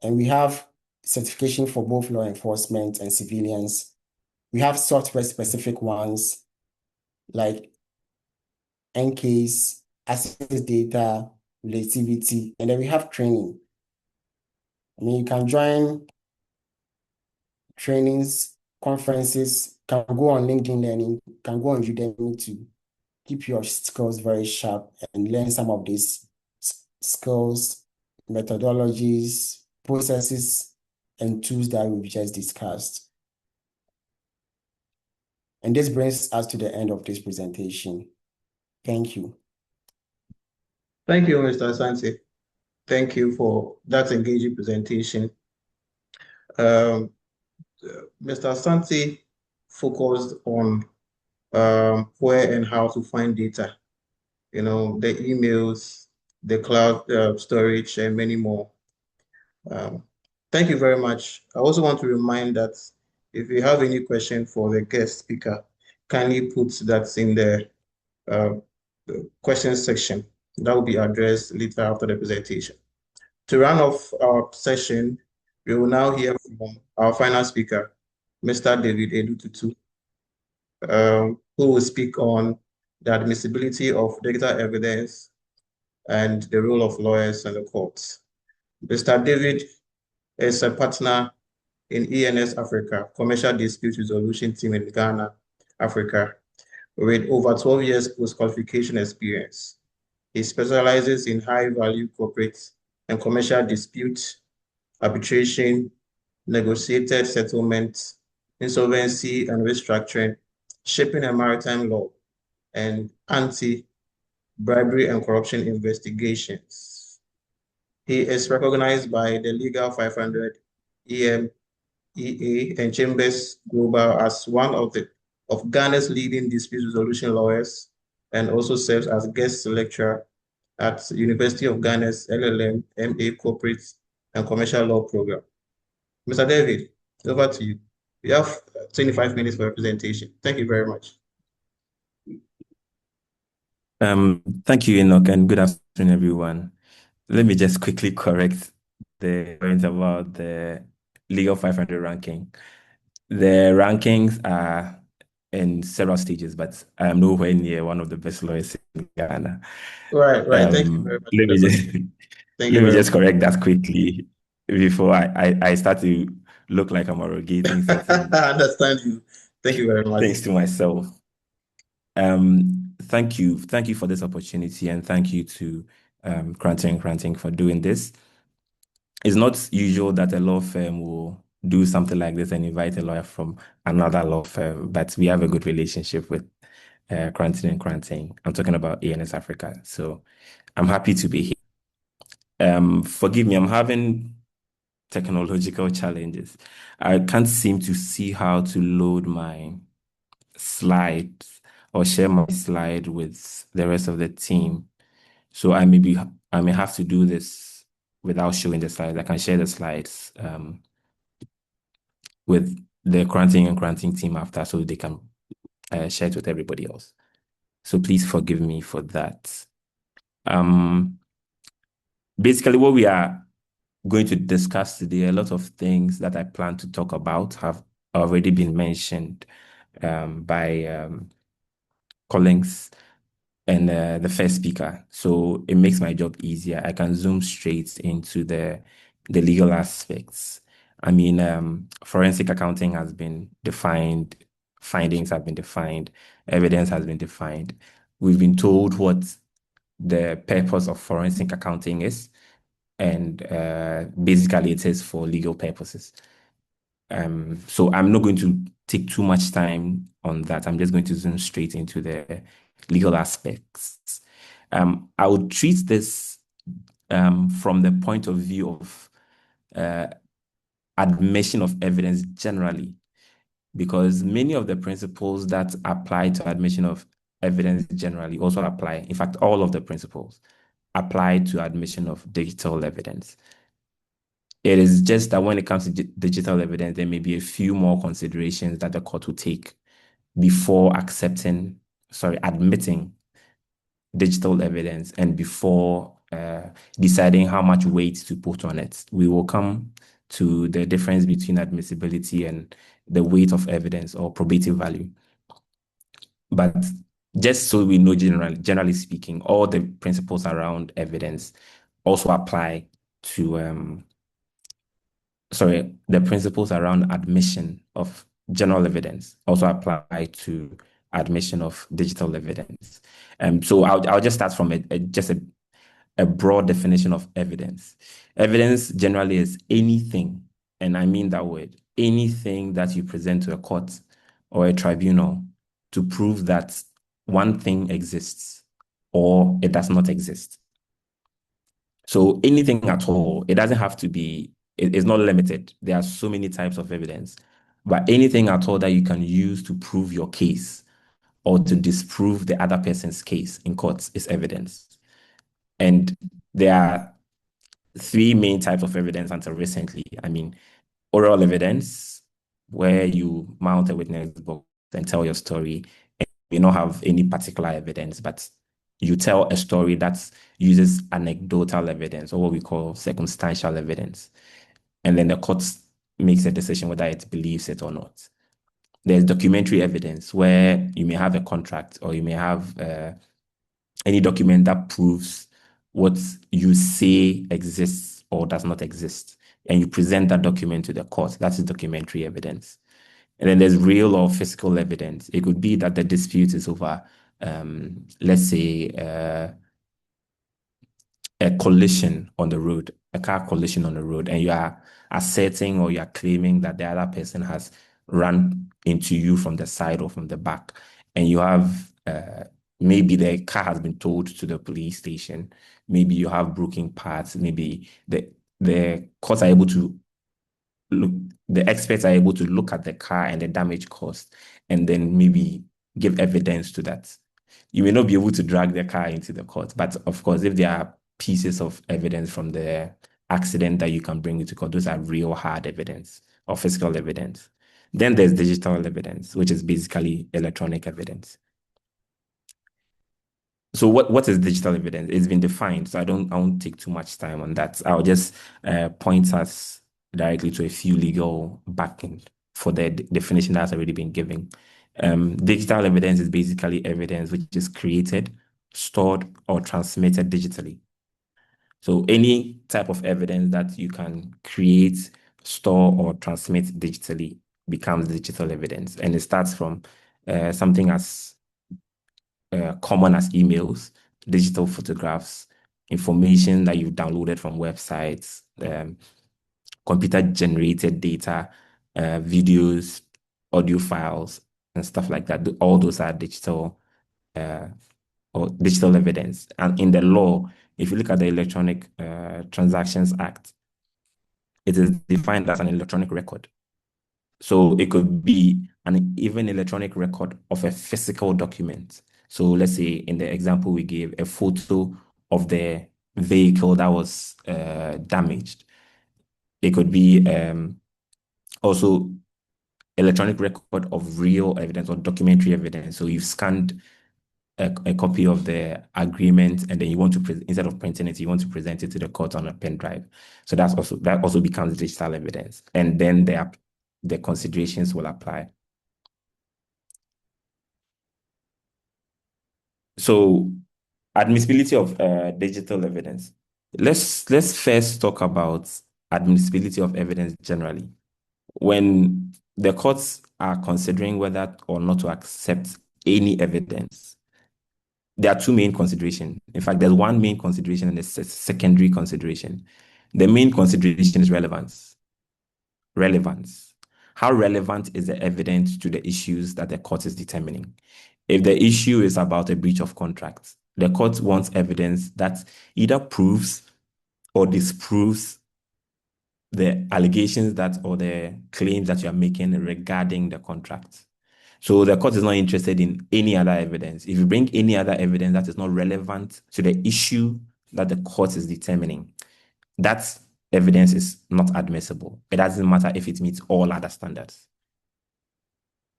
And we have certification for both law enforcement and civilians. We have software-specific ones like NCase, access data, relativity, and then we have training. I mean, you can join trainings, conferences, can go on LinkedIn Learning, can go on Udemy to keep your skills very sharp and learn some of these skills, methodologies, processes, and tools that we've just discussed. And this brings us to the end of this presentation. Thank you. Thank you, Mr. Asante. Thank you for that engaging presentation. Mr. Asante focused on where and how to find data, the emails, the cloud storage, and many more. Thank you very much. I also want to remind that if you have any question for the guest speaker, kindly put that in the questions section. That will be addressed later after the presentation. To round off our session, we will now hear from our final speaker, Mr. David Edututu, who will speak on the admissibility of data evidence and the role of lawyers and the courts. Mr. David is a partner in ENS Africa, Commercial Dispute Resolution Team in Ghana, Africa, with over 12 years post-qualification experience. He specializes in high-value corporate and commercial dispute, arbitration, negotiated settlement, insolvency and restructuring, shipping and maritime law, and anti-bribery and corruption investigations. He is recognized by the Legal 500, EMEA, and Chambers Global as one of Ghana's leading dispute resolution lawyers, and also serves as guest lecturer at University of Ghana's LLM MA Corporate and Commercial Law Program. Mr. David, over to you. We have 25 minutes for your presentation. Thank you very much. Thank you, Enoch, and good afternoon, everyone. Let me just quickly correct the point about the Legal 500 ranking. The rankings are in several stages, but I am nowhere near one of the best lawyers in Ghana. Right. Thank you very much. Let me just correct that quickly before I start to look like I'm arrogating certain I understand you. Thank you very much. things to myself. Thank you for this opportunity, and thank you to Granting for doing this. It's not usual that a law firm will do something like this and invite a lawyer from another law firm, but we have a good relationship with Granting. I'm talking about ANS Africa, so I'm happy to be here. Forgive me, I'm having technological challenges. I can't seem to see how to load my slides or share my slide with the rest of the team. So I may have to do this without showing the slides. I can share the slides with the granting team after, so they can share it with everybody else. So please forgive me for that. Basically, what we are going to discuss today, a lot of things that I plan to talk about have already been mentioned by Collins and the first speaker. So it makes my job easier. I can zoom straight into the legal aspects. I mean, forensic accounting has been defined, findings have been defined, evidence has been defined. We've been told what the purpose of forensic accounting is, and basically it is for legal purposes. So I'm not going to take too much time on that. I'm just going to zoom straight into the legal aspects. I would treat this from the point of view of admission of evidence generally, because many of the principles that apply to admission of evidence generally also apply. In fact, all of the principles apply to admission of digital evidence. It is just that when it comes to digital evidence, there may be a few more considerations that the court will take before admitting digital evidence and before deciding how much weight to put on it. We will come to the difference between admissibility and the weight of evidence or probative value. But just so we know, generally speaking, all the principles around evidence also apply to the principles around admission of general evidence also apply to admission of digital evidence. So I'll just start from a broad definition of evidence. Evidence generally is anything, and I mean that word, anything that you present to a court or a tribunal to prove that one thing exists or it does not exist. So anything at all, it doesn't have to be, it's not limited. There are so many types of evidence, but anything at all that you can use to prove your case or to disprove the other person's case in courts is evidence. And there are three main types of evidence until recently. I mean, oral evidence, where you mount a witness box and tell your story, and you don't have any particular evidence, but you tell a story that uses anecdotal evidence, or what we call circumstantial evidence. And then the court makes a decision whether it believes it or not. There's documentary evidence, where you may have a contract or you may have any document that proves what you say exists or does not exist, and you present that document to the court. That is documentary evidence. And then there's real or physical evidence. It could be that the dispute is over, let's say, a collision on the road, a car collision on the road, and you are asserting or you are claiming that the other person has run into you from the side or from the back, and you have maybe the car has been towed to the police station, maybe you have broken parts, maybe the courts are able to look, the experts are able to look at the car and the damage caused, and then maybe give evidence to that. You may not be able to drag the car into the court, but of course, if there are pieces of evidence from the accident that you can bring into court, those are real hard evidence or physical evidence. Then there's digital evidence, which is basically electronic evidence. So what is digital evidence? It's been defined, so I won't take too much time on that. I'll just point us directly to a few legal backing for the definition that's already been given. Digital evidence is basically evidence which is created, stored, or transmitted digitally. So any type of evidence that you can create, store, or transmit digitally becomes digital evidence. And it starts from something as common as emails, digital photographs, information that you've downloaded from websites, computer-generated data, videos, audio files, and stuff like that. All those are digital or digital evidence. And in the law, if you look at the Electronic Transactions Act, it is defined as an electronic record. So it could be an even electronic record of a physical document. So let's say in the example we gave, a photo of the vehicle that was damaged. It could be also electronic record of real evidence or documentary evidence. So you've scanned a copy of the agreement, and then you want to instead of printing it, you want to present it to the court on a pen drive. So that also becomes digital evidence, and then the considerations will apply. So admissibility of digital evidence. Let's first talk about admissibility of evidence generally. When the courts are considering whether or not to accept any evidence, there are two main considerations. In fact, there's one main consideration and a secondary consideration. The main consideration is relevance. Relevance. How relevant is the evidence to the issues that the court is determining? If the issue is about a breach of contract, the court wants evidence that either proves or disproves the allegations that or the claims that you are making regarding the contract. So the court is not interested in any other evidence. If you bring any other evidence that is not relevant to the issue that the court is determining, that evidence is not admissible. It doesn't matter if it meets all other standards.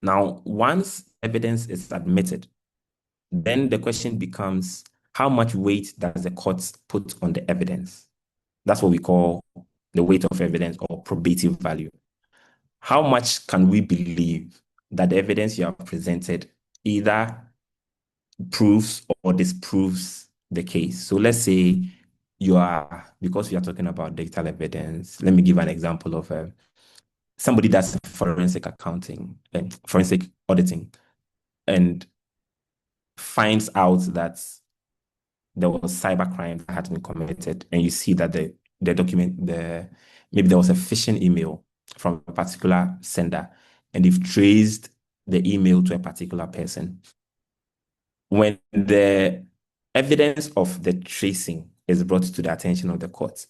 Now, once evidence is admitted, then the question becomes, how much weight does the court put on the evidence? That's what we call the weight of evidence or probative value. How much can we believe that the evidence you have presented either proves or disproves the case? So let's say because we are talking about digital evidence, let me give an example of somebody that's forensic accounting and forensic auditing and finds out that there was cybercrime that had been committed, and you see that the document, maybe there was a phishing email from a particular sender, and they've traced the email to a particular person. When the evidence of the tracing is brought to the attention of the court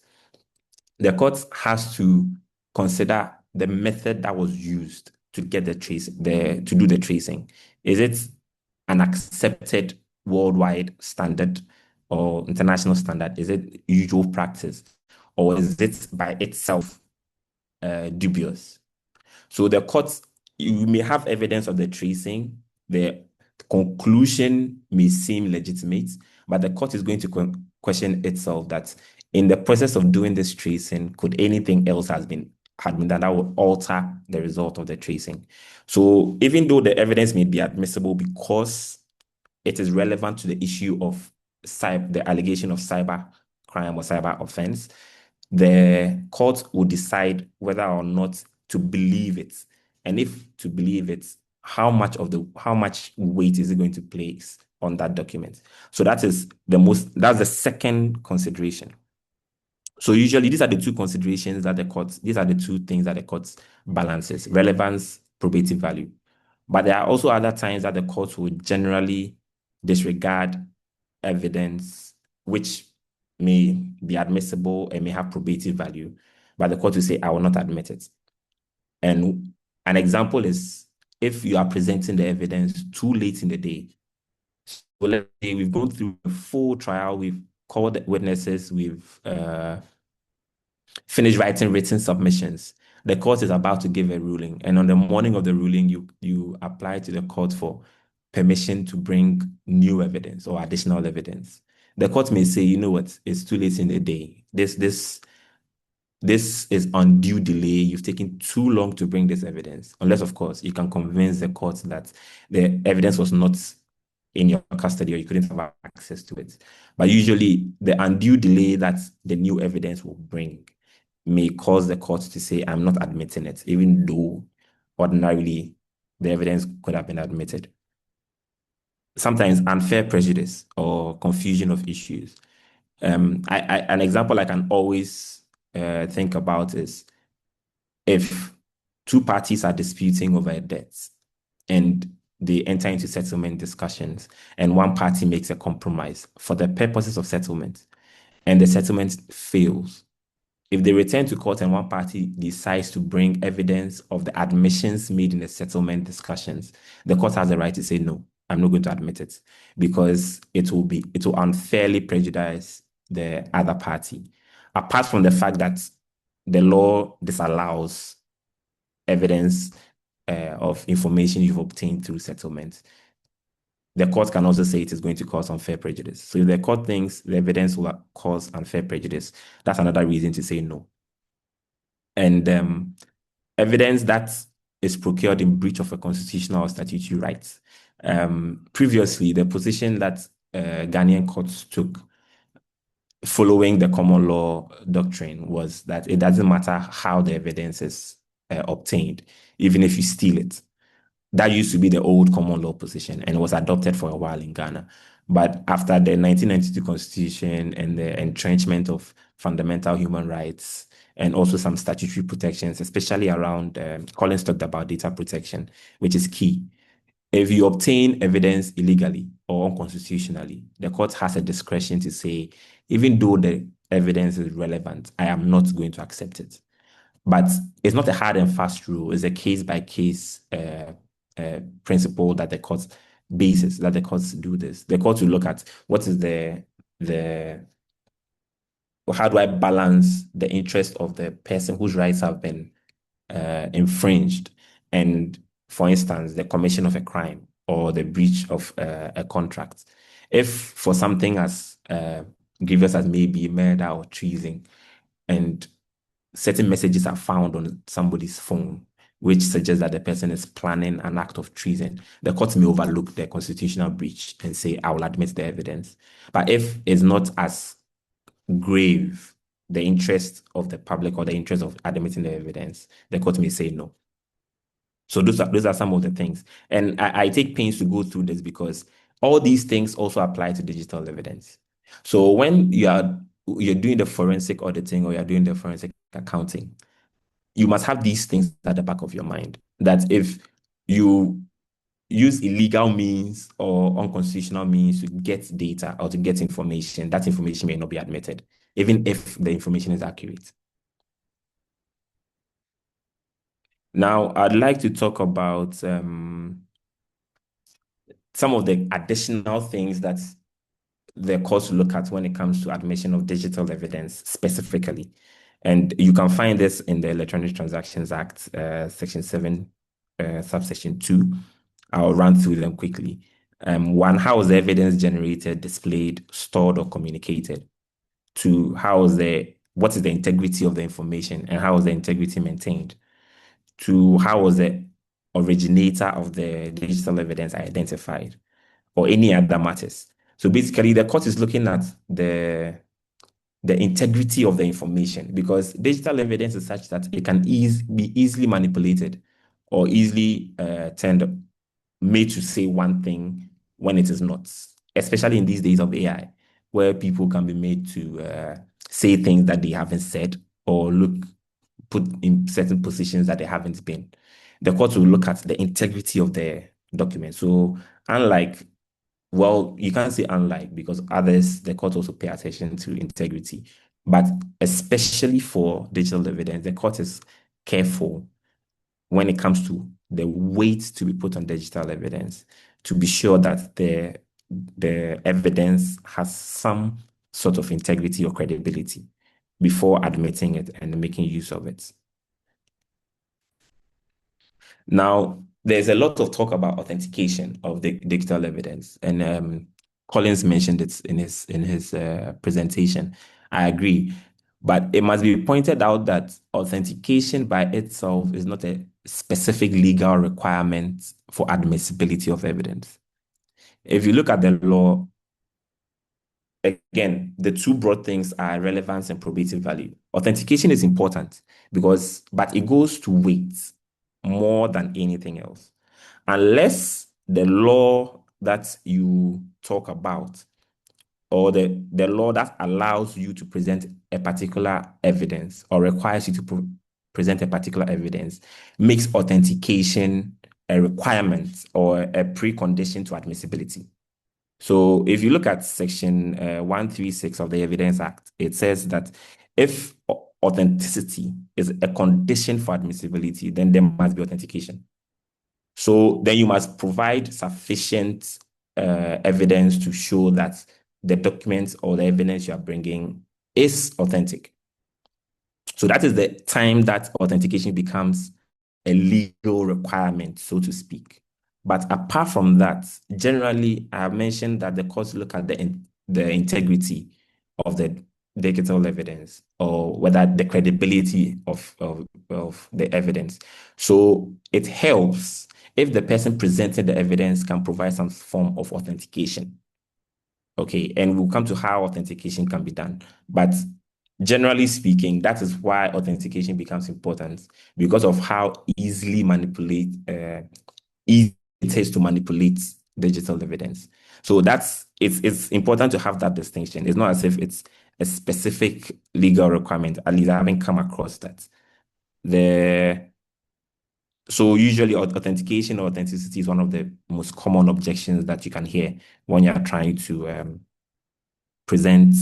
has to consider the method that was used to get to do the tracing. Is it an accepted worldwide standard or international standard? Is it usual practice, or is it by itself dubious? So the courts, you may have evidence of the tracing, the conclusion may seem legitimate, but the court is going to question itself that in the process of doing this tracing, could anything else had been done that would alter the result of the tracing? So even though the evidence may be admissible because it is relevant to the issue of the allegation of cyber crime or cyber offense, the court will decide whether or not to believe it. And if to believe it, how much weight is it going to place on that document? So that's the second consideration. So usually these are the two considerations that these are the two things that the court balances: relevance, probative value. But there are also other times that the court would generally disregard evidence which may be admissible and may have probative value, but the court will say, I will not admit it. And an example is if you are presenting the evidence too late in the day. So let's say we've gone through a full trial, we've called witnesses, we've finished writing written submissions. The court is about to give a ruling, and on the morning of the ruling, you apply to the court for permission to bring new evidence or additional evidence. The court may say, you know what, it's too late in the day. This is undue delay. You've taken too long to bring this evidence. Unless, of course, you can convince the court that the evidence was not in your custody or you couldn't have access to it. But usually, the undue delay that the new evidence will bring may cause the court to say, I'm not admitting it, even though ordinarily the evidence could have been admitted. sometimes unfair prejudice or confusion of issues. An example I can always think about is if two parties are disputing over a debt and they enter into settlement discussions and one party makes a compromise for the purposes of settlement and the settlement fails. If they return to court and one party decides to bring evidence of the admissions made in the settlement discussions, the court has the right to say, no, I'm not going to admit it because it will unfairly prejudice the other party. Apart from the fact that the law disallows evidence of information you've obtained through settlement, the court can also say it is going to cause unfair prejudice. So if the court thinks the evidence will cause unfair prejudice, that's another reason to say no. And evidence that is procured in breach of a constitutional or statutory right. Previously, the position that Ghanaian courts took following the common law doctrine was that it doesn't matter how the evidence is obtained, even if you steal it. That used to be the old common law position and it was adopted for a while in Ghana. But after the 1992 Constitution and the entrenchment of fundamental human rights and also some statutory protections, especially around, Collins talked about data protection, which is key. If you obtain evidence illegally or unconstitutionally, the court has a discretion to say, even though the evidence is relevant, I am not going to accept it. But it's not a hard and fast rule. It's a case-by-case principle that the courts basis, that the courts do this. The courts will look at what is how do I balance the interest of the person whose rights have been infringed, and for instance, the commission of a crime or the breach of a contract. If for something as grievous as maybe murder or treason, and certain messages are found on somebody's phone, which suggests that the person is planning an act of treason, the court may overlook the constitutional breach and say, I will admit the evidence. But if it's not as grave, the interest of the public or the interest of admitting the evidence, the court may say no. So those are some of the things. And I take pains to go through this because all these things also apply to digital evidence. So when you're doing the forensic auditing or you're doing the forensic accounting, you must have these things at the back of your mind, that if you use illegal means or unconstitutional means to get data or to get information, that information may not be admitted, even if the information is accurate. Now, I'd like to talk about some of the additional things that the courts look at when it comes to admission of digital evidence specifically. And you can find this in the Electronic Transactions Act, Section 7, subsection 2. I'll run through them quickly. One, how is the evidence generated, displayed, stored, or communicated? Two, what is the integrity of the information and how is the integrity maintained? Two, how was the originator of the digital evidence identified, or any other matters? So basically, the court is looking at the integrity of the information, because digital evidence is such that it can be easily manipulated or easily made to say one thing when it is not, especially in these days of AI, where people can be made to say things that they haven't said or put in certain positions that they haven't been. The court will look at the integrity of the document. So you can't say unlike, because the court also pay attention to integrity. But especially for digital evidence, the court is careful when it comes to the weight to be put on digital evidence to be sure that the evidence has some sort of integrity or credibility before admitting it and making use of it. Now, there's a lot of talk about authentication of the digital evidence, and Collins mentioned it in his presentation. I agree, but it must be pointed out that authentication by itself is not a specific legal requirement for admissibility of evidence. If you look at the law, again, the two broad things are relevance and probative value. Authentication is important but it goes to weight more than anything else. Unless the law that you talk about, or the law that allows you to present a particular evidence or requires you to present a particular evidence, makes authentication a requirement or a precondition to admissibility. So if you look at section 136 of the Evidence Act, it says that if authenticity is a condition for admissibility, then there must be authentication. So then you must provide sufficient evidence to show that the document or the evidence you are bringing is authentic. So that is the time that authentication becomes a legal requirement, so to speak. But apart from that, generally, I have mentioned that the courts look at the integrity of the digital evidence, or whether the credibility of the evidence. So it helps if the person presenting the evidence can provide some form of authentication. Okay, and we'll come to how authentication can be done. But generally speaking, that is why authentication becomes important, because of how easy it is to manipulate digital evidence. So it's important to have that distinction. It's not as if it's a specific legal requirement. At least I haven't come across that. So usually authentication or authenticity is one of the most common objections that you can hear when you're trying to present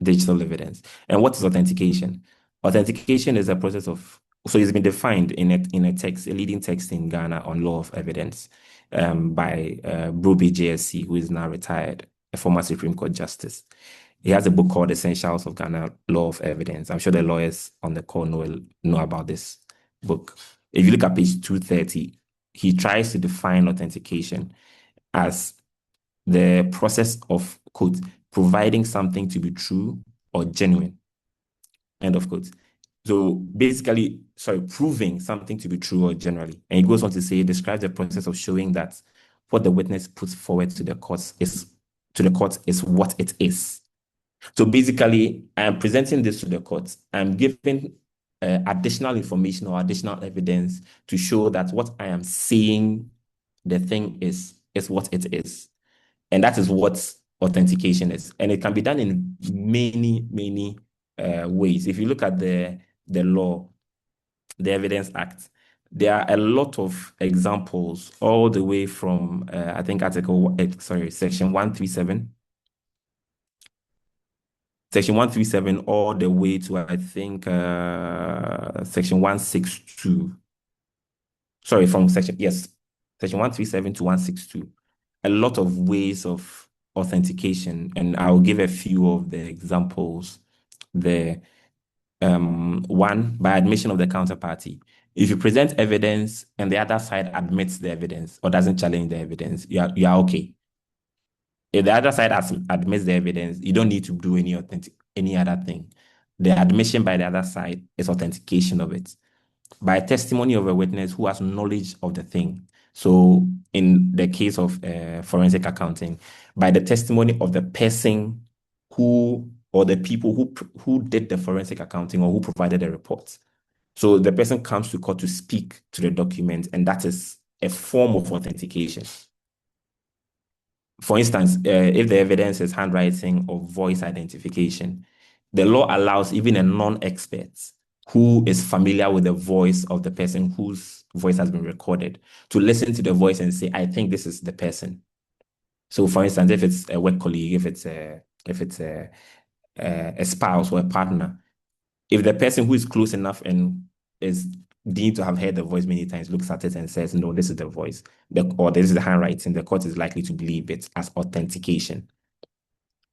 digital evidence. And what is authentication? Authentication is a process of, so it's been defined in a text, a leading text in Ghana on law of evidence by Broby JSC, who is now retired, a former Supreme Court Justice. He has a book called Essentials of Ghana Law of Evidence. I'm sure the lawyers on the call know about this book. If you look at page 230, he tries to define authentication as the process of, quote, providing something to be true or genuine, end of quote. So basically, proving something to be true or generally. And he goes on to say, describes the process of showing that what the witness puts forward to the court is what it is. So basically, I am presenting this to the court. I'm giving additional information or additional evidence to show that what I am saying the thing is what it is. And that is what authentication is. And it can be done in many, many ways. If you look at the law, the Evidence Act, there are a lot of examples all the way from, I think, Section 137. Section 137 all the way to, I think, Section 162. Sorry, Section 137 to 162. A lot of ways of authentication, and I'll give a few of the examples there. One, by admission of the counterparty. If you present evidence and the other side admits the evidence or doesn't challenge the evidence, you are okay. If the other side admits the evidence, you don't need to do any other thing. The admission by the other side is authentication of it. By testimony of a witness who has knowledge of the thing. So in the case of forensic accounting, by the testimony of the person or the people who did the forensic accounting or who provided the report. So the person comes to court to speak to the document, and that is a form of authentication. For instance, if the evidence is handwriting or voice identification, the law allows even a non-expert who is familiar with the voice of the person whose voice has been recorded to listen to the voice and say, I think this is the person. So for instance, if it's a work colleague, if it's a spouse or a partner, if the person who is close enough and is deemed to have heard the voice many times looks at it and says, no, this is the voice, or this is the handwriting, the court is likely to believe it as authentication.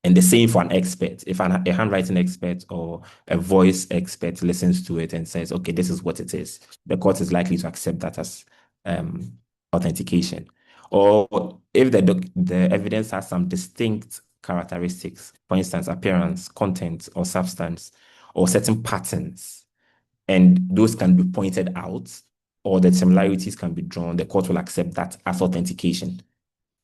And the same for an expert. If a handwriting expert or a voice expert listens to it and says, okay, this is what it is, the court is likely to accept that as authentication. Or if the evidence has some distinct characteristics, for instance, appearance, content, or substance, or certain patterns, and those can be pointed out, or the similarities can be drawn, the court will accept that as authentication.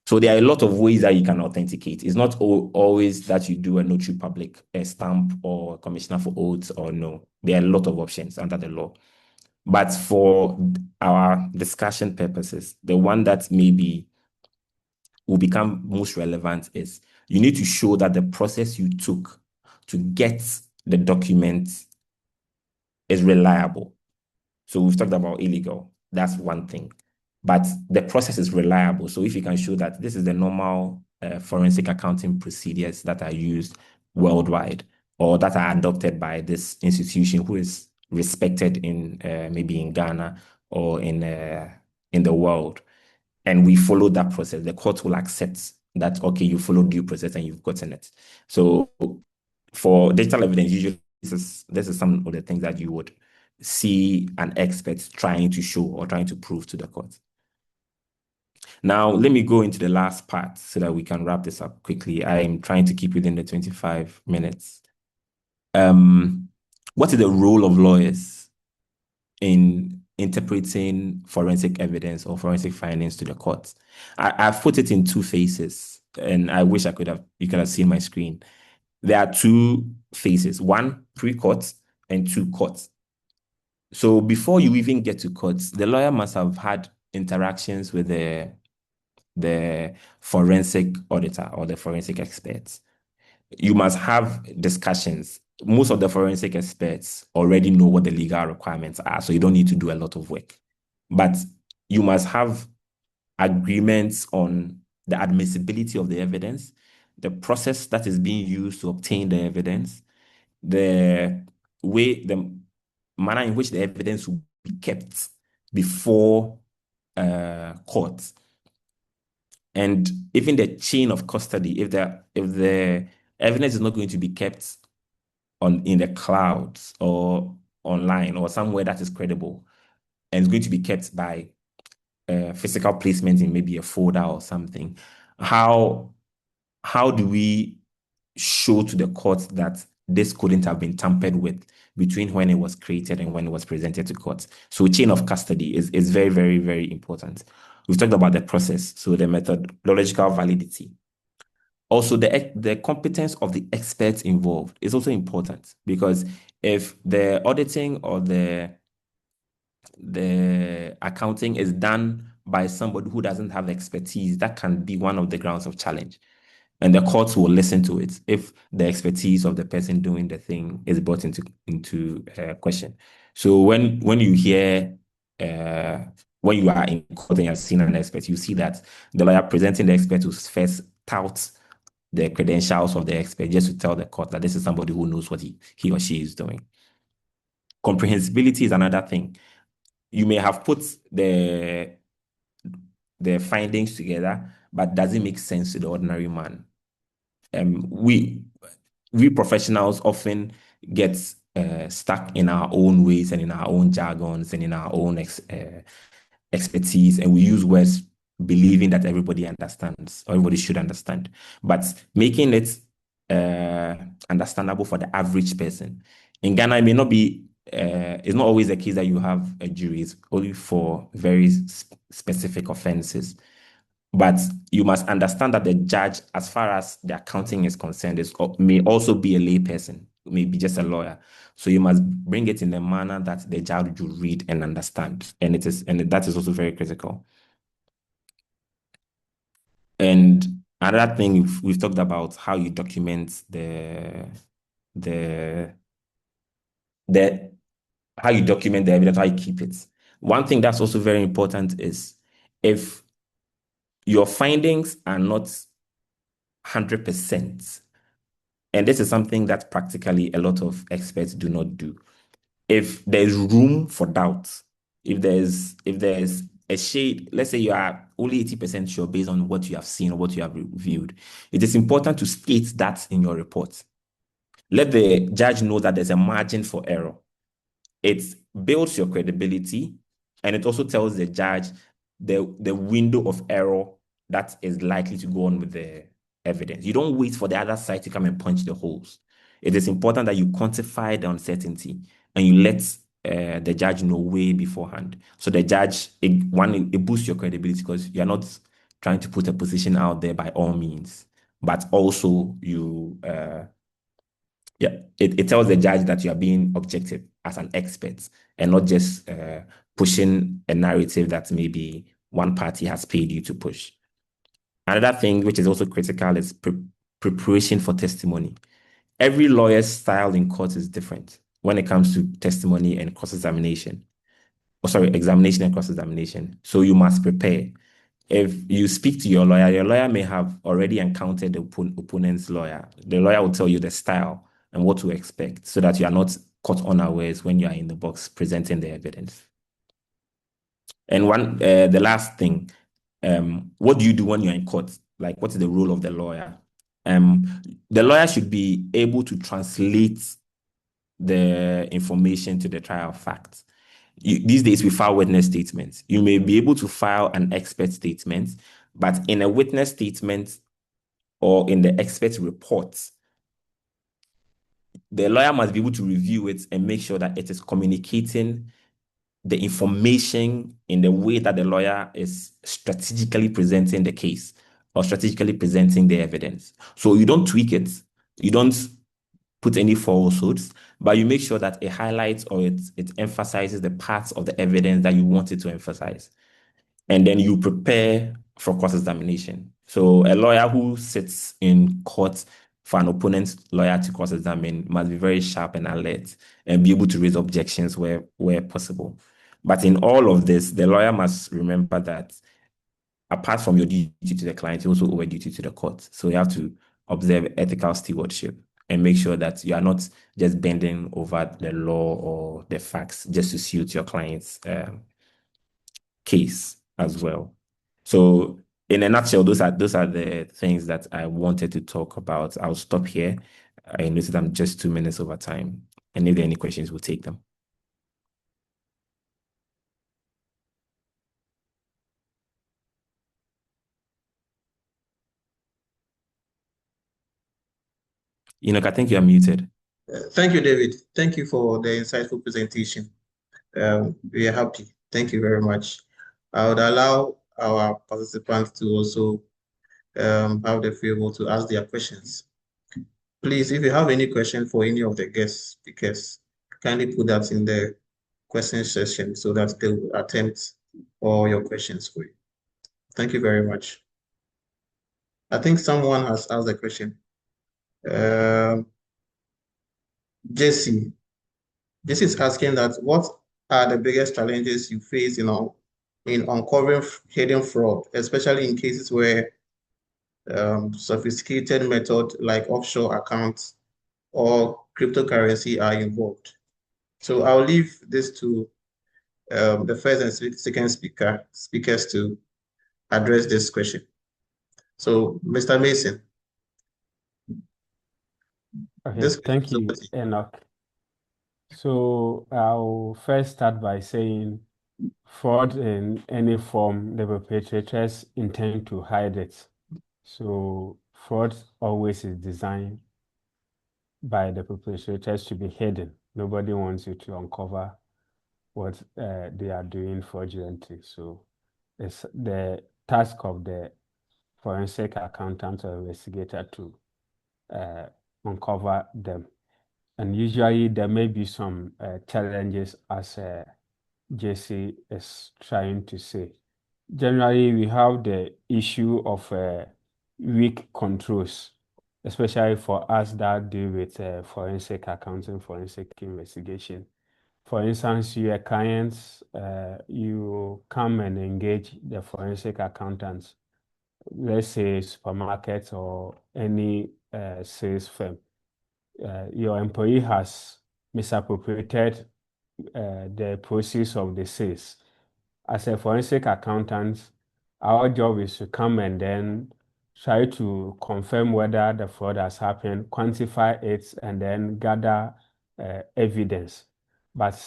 So there are a lot of ways that you can authenticate. It's not always that you do a notary public, a stamp, or a commissioner for oaths, or no. There are a lot of options under the law. But for our discussion purposes, the one that maybe will become most relevant is you need to show that the process you took to get the document is reliable. So we've talked about illegal. That's one thing. But the process is reliable. So if you can show that this is the normal forensic accounting procedures that are used worldwide or that are adopted by this institution who is respected in maybe in Ghana or in the world, and we follow that process, the court will accept that, okay, you followed due process and you've gotten it. So for digital evidence, usually this is some of the things that you would see an expert trying to show or trying to prove to the court. Now, let me go into the last part so that we can wrap this up quickly. I am trying to keep within the 25 minutes. What is the role of lawyers in interpreting forensic evidence or forensic findings to the court? I've put it in two phases, and I wish you could have seen my screen. There are two phases, one pre-court and two court. So before you even get to court, the lawyer must have had interactions with the forensic auditor or the forensic experts. You must have discussions. Most of the forensic experts already know what the legal requirements are, so you don't need to do a lot of work. But you must have agreements on the admissibility of the evidence, the process that is being used to obtain the evidence, the manner in which the evidence will be kept before court, and even the chain of custody. If the evidence is not going to be kept in the clouds or online or somewhere that is credible, and it's going to be kept by physical placement in maybe a folder or something, how do we show to the court that this couldn't have been tampered with between when it was created and when it was presented to court? So chain of custody is very, very, very important. We've talked about the process, so the methodological validity. Also, the competence of the experts involved is also important, because if the auditing or the accounting is done by somebody who doesn't have expertise, that can be one of the grounds of challenge. And the courts will listen to it if the expertise of the person doing the thing is brought into question. So when you hear, when you are in court and you're seeing an expert, you see that the lawyer presenting the expert will first tout the credentials of the expert, just to tell the court that this is somebody who knows what he or she is doing. Comprehensibility is another thing. You may have put the findings together, but does it make sense to the ordinary man? We professionals often get stuck in our own ways and in our own jargons and in our own expertise, and we use words believing that everybody understands or everybody should understand, but making it understandable for the average person. In Ghana, it may not be, it's not always the case that you have a jury. It's only for very specific offenses. But you must understand that the judge, as far as the accounting is concerned, may also be a lay person, maybe just a lawyer. So you must bring it in a manner that the judge will read and understand. And that is also very critical. And another thing, we've talked about how you document how you document the evidence, how you keep it. One thing that's also very important is if your findings are not 100%, and this is something that practically a lot of experts do not do. If there's room for doubt, if there's a shade, let's say you are only 80% sure based on what you have seen or what you have reviewed, it is important to state that in your report. Let the judge know that there's a margin for error. It builds your credibility, and it also tells the judge the window of error that is likely to go on with the evidence. You don't wait for the other side to come and punch the holes. It is important that you quantify the uncertainty and you let the judge know way beforehand. So the judge, it boosts your credibility, because you're not trying to put a position out there by all means, but also it tells the judge that you are being objective as an expert and not just pushing a narrative that maybe one party has paid you to push. Another thing which is also critical is preparation for testimony. Every lawyer's style in court is different when it comes to testimony and cross-examination. Oh, sorry, examination and cross-examination. So you must prepare. If you speak to your lawyer may have already encountered the opponent's lawyer. The lawyer will tell you the style and what to expect so that you are not caught unawares when you are in the box presenting the evidence. And the last thing, what do you do when you're in court? Like, what is the role of the lawyer? The lawyer should be able to translate the information to the trial fact. These days, we file witness statements. You may be able to file an expert statement, but in a witness statement or in the expert report, the lawyer must be able to review it and make sure that it is communicating the information in the way that the lawyer is strategically presenting the case or strategically presenting the evidence. So you don't tweak it, you don't put any falsehoods, but you make sure that it highlights or it emphasizes the parts of the evidence that you want it to emphasize. And then you prepare for cross-examination. So a lawyer who sits in court for an opponent's lawyer to cross-examine must be very sharp and alert and be able to raise objections where possible. But in all of this, the lawyer must remember that apart from your duty to the client, you also owe a duty to the court. So you have to observe ethical stewardship and make sure that you are not just bending over the law or the facts just to suit your client's case as well. So in a nutshell, those are the things that I wanted to talk about. I'll stop here. I noticed I'm just 2 minutes over time. And if there are any questions, we'll take them. Enoch, I think you are muted. Thank you, David. Thank you for the insightful presentation. We are happy. Thank you very much. I would allow our participants to also have the favor to ask their questions. Please, if you have any question for any of the guest speakers, kindly put that in the question session so that they will attempt all your questions for you. Thank you very much. I think someone has asked a question. Jesse is asking that what are the biggest challenges you face in uncovering hidden fraud, especially in cases where sophisticated methods like offshore accounts or cryptocurrency are involved? So I'll leave this to the first and second speakers to address this question. So, Mr. Mason. Okay, thank you, Enoch. So I'll first start by saying fraud in any form, the perpetrators intend to hide it. So fraud always is designed by the perpetrators to be hidden. Nobody wants you to uncover what they are doing fraudulently. So it's the task of the forensic accountant or investigator to uncover them. And usually there may be some challenges, as Jesse is trying to say. Generally, we have the issue of weak controls, especially for us that deal with forensic accounting, forensic investigation. For instance, your clients, you come and engage the forensic accountants, let's say supermarket or any sales firm. Your employee has misappropriated the proceeds of the sales. As a forensic accountant, our job is to come and then try to confirm whether the fraud has happened, quantify it, and then gather evidence. But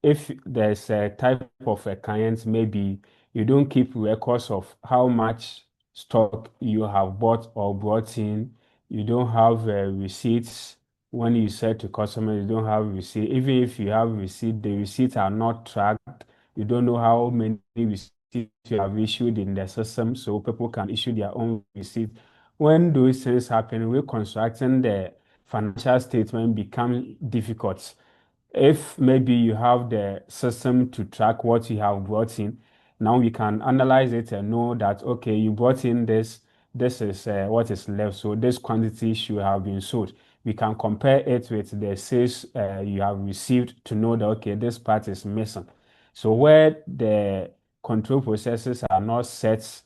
if there's a type of a client, maybe you don't keep records of how much stock you have bought or brought in, you don't have receipts. When you sell to customers, you don't have receipt. Even if you have receipt, the receipts are not tracked. You don't know how many receipts you have issued in the system, so people can issue their own receipt. When those things happen, reconstructing the financial statement becomes difficult. If maybe you have the system to track what you have brought in, Now we can analyze it and know that, okay, you brought in this is what is left, so this quantity should have been sold. We can compare it with the sales you have received to know that, okay, this part is missing. So where the control processes are not set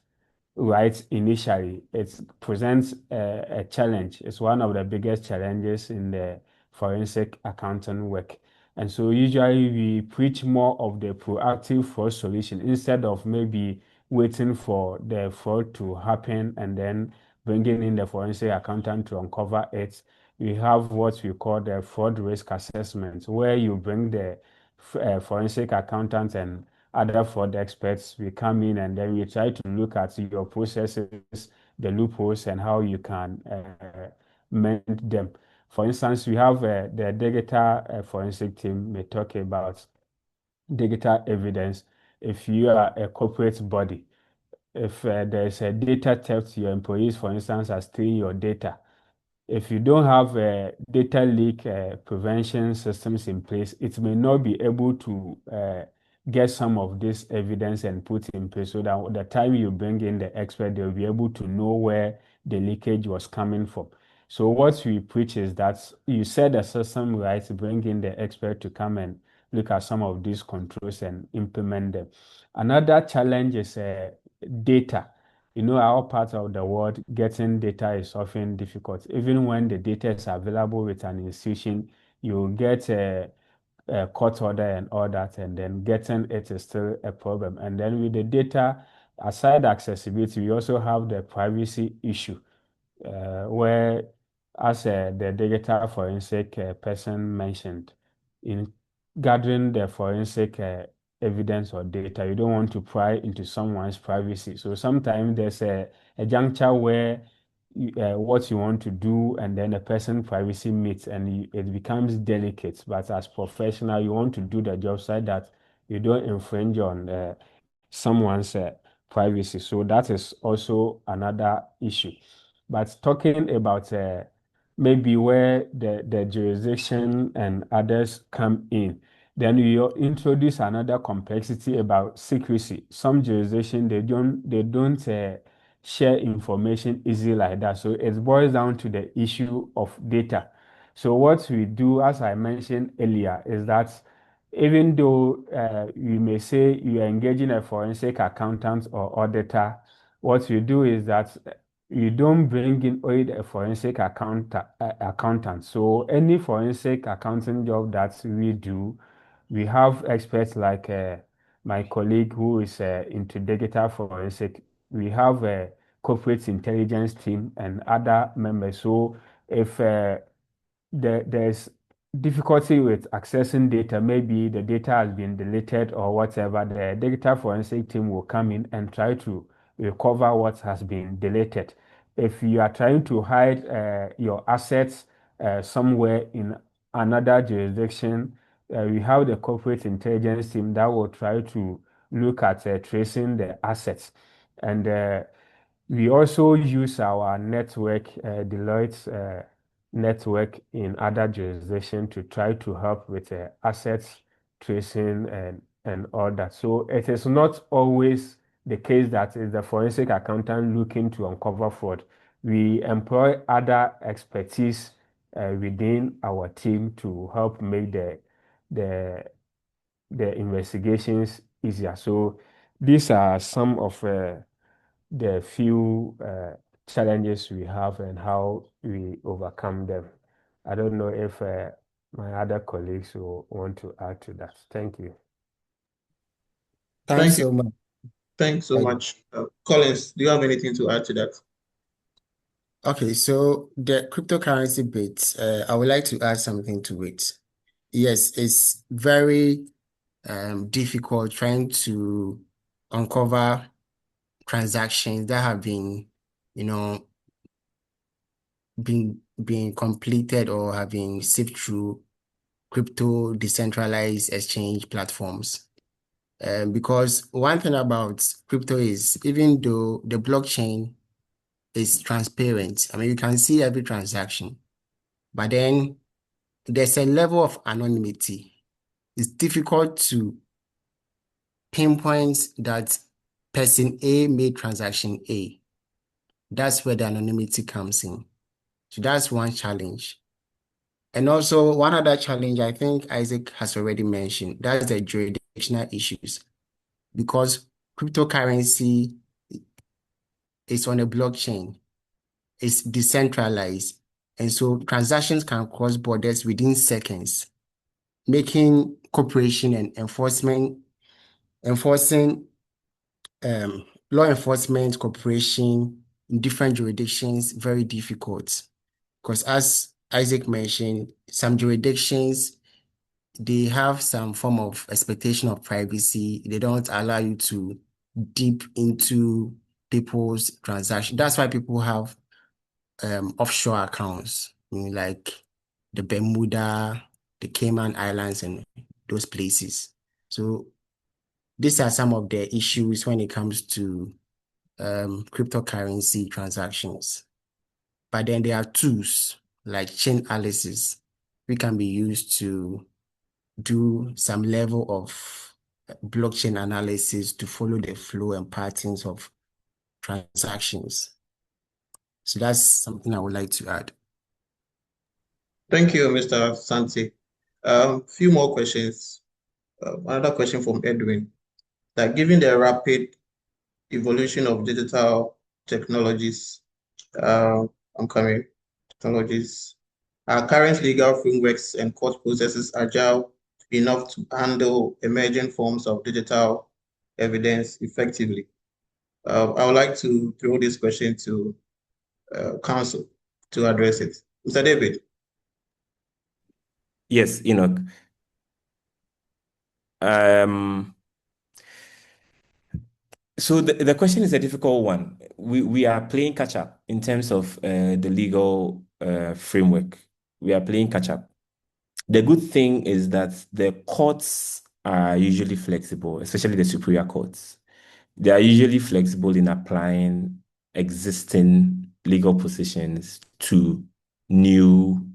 right initially, it presents a challenge. It's one of the biggest challenges in the forensic accounting work. And so usually we preach more of the proactive fraud solution instead of maybe waiting for the fraud to happen and then bringing in the forensic accountant to uncover it. We have what we call the fraud risk assessment, where you bring the forensic accountant and other fraud experts. We come in and then we try to look at your processes, the loopholes, and how you can mend them. For instance, we have the digital forensic team may talk about digital evidence. If you are a corporate body, if there's a data theft, your employees, for instance, are stealing your data. If you don't have data leak prevention systems in place, it may not be able to get some of this evidence and put in place so that the time you bring in the expert, they'll be able to know where the leakage was coming from. So what we preach is that you set the system right, bring in the expert to come and look at some of these controls and implement them. Another challenge is data. Our part of the world, getting data is often difficult. Even when the data is available with an institution, you get a court order and all that, and then getting it is still a problem. And then with the data, aside accessibility, we also have the privacy issue, where, as the digital forensic person mentioned, in gathering the forensic evidence or data, you don't want to pry into someone's privacy. So sometimes there's a juncture where what you want to do and then a person's privacy meets and it becomes delicate. But as professional, you want to do the job so that you don't infringe on someone's privacy. So that is also another issue. But talking about maybe where the jurisdiction and others come in, then you introduce another complexity about secrecy. Some jurisdiction they don't share information easily like that. So it boils down to the issue of data. So what we do, as I mentioned earlier, is that even though you may say you are engaging a forensic accountant or auditor, what you do is that you don't bring in only a forensic accountant. So any forensic accounting job that we do, we have experts like my colleague who is into digital forensic. We have a corporate intelligence team and other members. So if there's difficulty with accessing data, maybe the data has been deleted or whatever, the digital forensic team will come in and try to recover what has been deleted. If you are trying to hide your assets somewhere in another jurisdiction, we have the corporate intelligence team that will try to look at tracing the assets. And we also use our network, Deloitte's network in other jurisdictions to try to help with assets tracing and all that. So it is not always the case that is the forensic accountant looking to uncover fraud. We employ other expertise within our team to help make the investigations easier. So these are some of the few challenges we have and how we overcome them. I don't know if my other colleagues will want to add to that. Thank you. Thanks Thank you. so much. Thanks so much. Collins, do you have anything to add to that? Okay, so the cryptocurrency bit, I would like to add something to it. Yes, it's very difficult trying to uncover transactions that have been, being completed or have been sift through crypto decentralized exchange platforms. Because one thing about crypto is even though the blockchain is transparent, I mean, you can see every transaction, but then there's a level of anonymity. It's difficult to pinpoints that person A made transaction A. That's where the anonymity comes in. So that's one challenge. And also one other challenge I think Isaac has already mentioned, that's the jurisdictional issues. Because cryptocurrency is on a blockchain, it's decentralized, and so transactions can cross borders within seconds, making cooperation and enforcing law enforcement cooperation in different jurisdictions very difficult. Because as Isaac mentioned, some jurisdictions, they have some form of expectation of privacy. They don't allow you to deep into people's transactions. That's why people have offshore accounts, like the Bermuda, the Cayman Islands, and those places. So these are some of the issues when it comes to cryptocurrency transactions. But then there are tools like chain analysis, which can be used to do some level of blockchain analysis to follow the flow and patterns of transactions. So that's something I would like to add. Thank you, Mr. Santi. Few more questions. Another question from Edwin. That given the rapid evolution of digital technologies, technologies, are current legal frameworks and court processes agile enough to handle emerging forms of digital evidence effectively? I would like to throw this question to counsel to address it. Mr. David. Yes, Enoch. So the question is a difficult one. We are playing catch up in terms of the legal framework. We are playing catch up. The good thing is that the courts are usually flexible, especially the superior courts. They are usually flexible in applying existing legal positions to new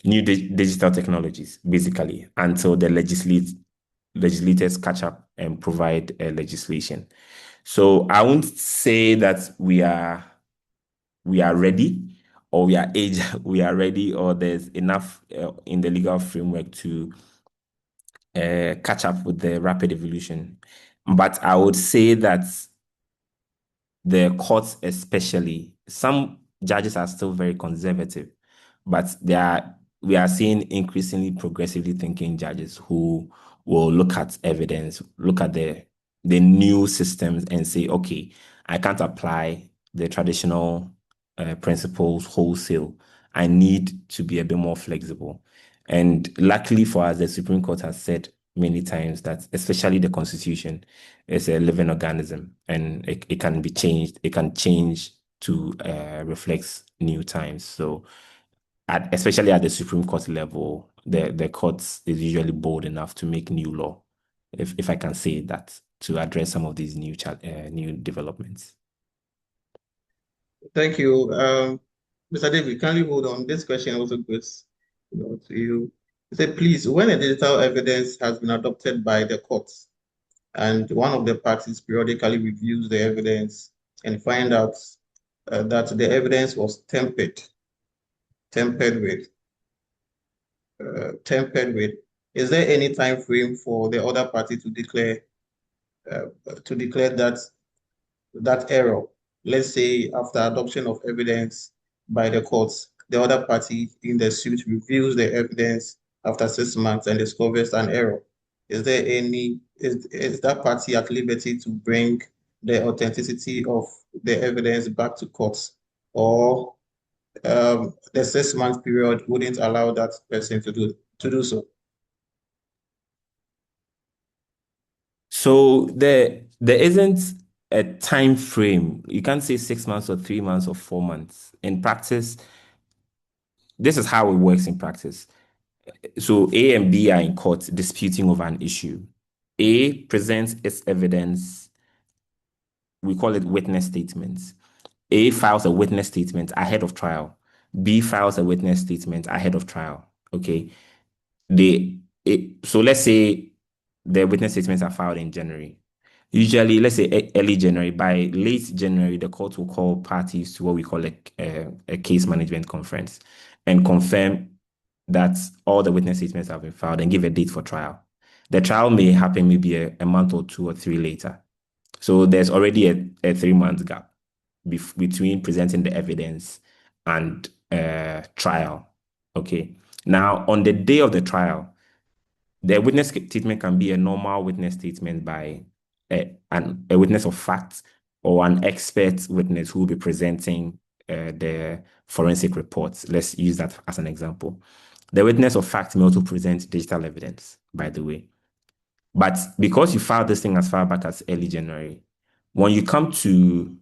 digital technologies, basically, until the legislators catch up and provide legislation. So I won't say that we are ready, or we are ready, or there's enough in the legal framework to catch up with the rapid evolution. But I would say that the courts, especially, some judges are still very conservative, but we are seeing increasingly progressively thinking judges who will look at evidence, look at the new systems and say, okay, I can't apply the traditional principles wholesale. I need to be a bit more flexible. And luckily for us, the Supreme Court has said many times that especially the Constitution is a living organism, and it can be changed. It can change to reflect new times. So especially at the Supreme Court level, the courts is usually bold enough to make new law, if I can say that, to address some of these new developments. Thank you. Mr. David, kindly hold on. This question also goes to you. He said, please, when a digital evidence has been adopted by the courts and one of the parties periodically reviews the evidence and find out that the evidence was tampered with, is there any time frame for the other party to declare that error? Let's say after adoption of evidence by the courts, the other party in the suit reviews the evidence after 6 months and discovers an error. Is that party at liberty to bring the authenticity of the evidence back to courts, or the 6 month period wouldn't allow that person to do so? So there isn't a time frame. You can't say 6 months or 3 months or 4 months. In practice, this is how it works in practice. So A and B are in court disputing over an issue. A presents its evidence. We call it witness statements. A files a witness statement ahead of trial. B files a witness statement ahead of trial. Okay. So let's say the witness statements are filed in January. Usually, let's say early January, by late January, the court will call parties to what we call a case management conference and confirm that all the witness statements have been filed and give a date for trial. The trial may happen maybe a month or 2 or 3 later. So there's already a 3-month gap between presenting the evidence and trial. Okay. Now, on the day of the trial, the witness statement can be a normal witness statement by a witness of fact or an expert witness who will be presenting the forensic reports. Let's use that as an example. The witness of fact may also present digital evidence, by the way. But because you filed this thing as far back as early January, when you come to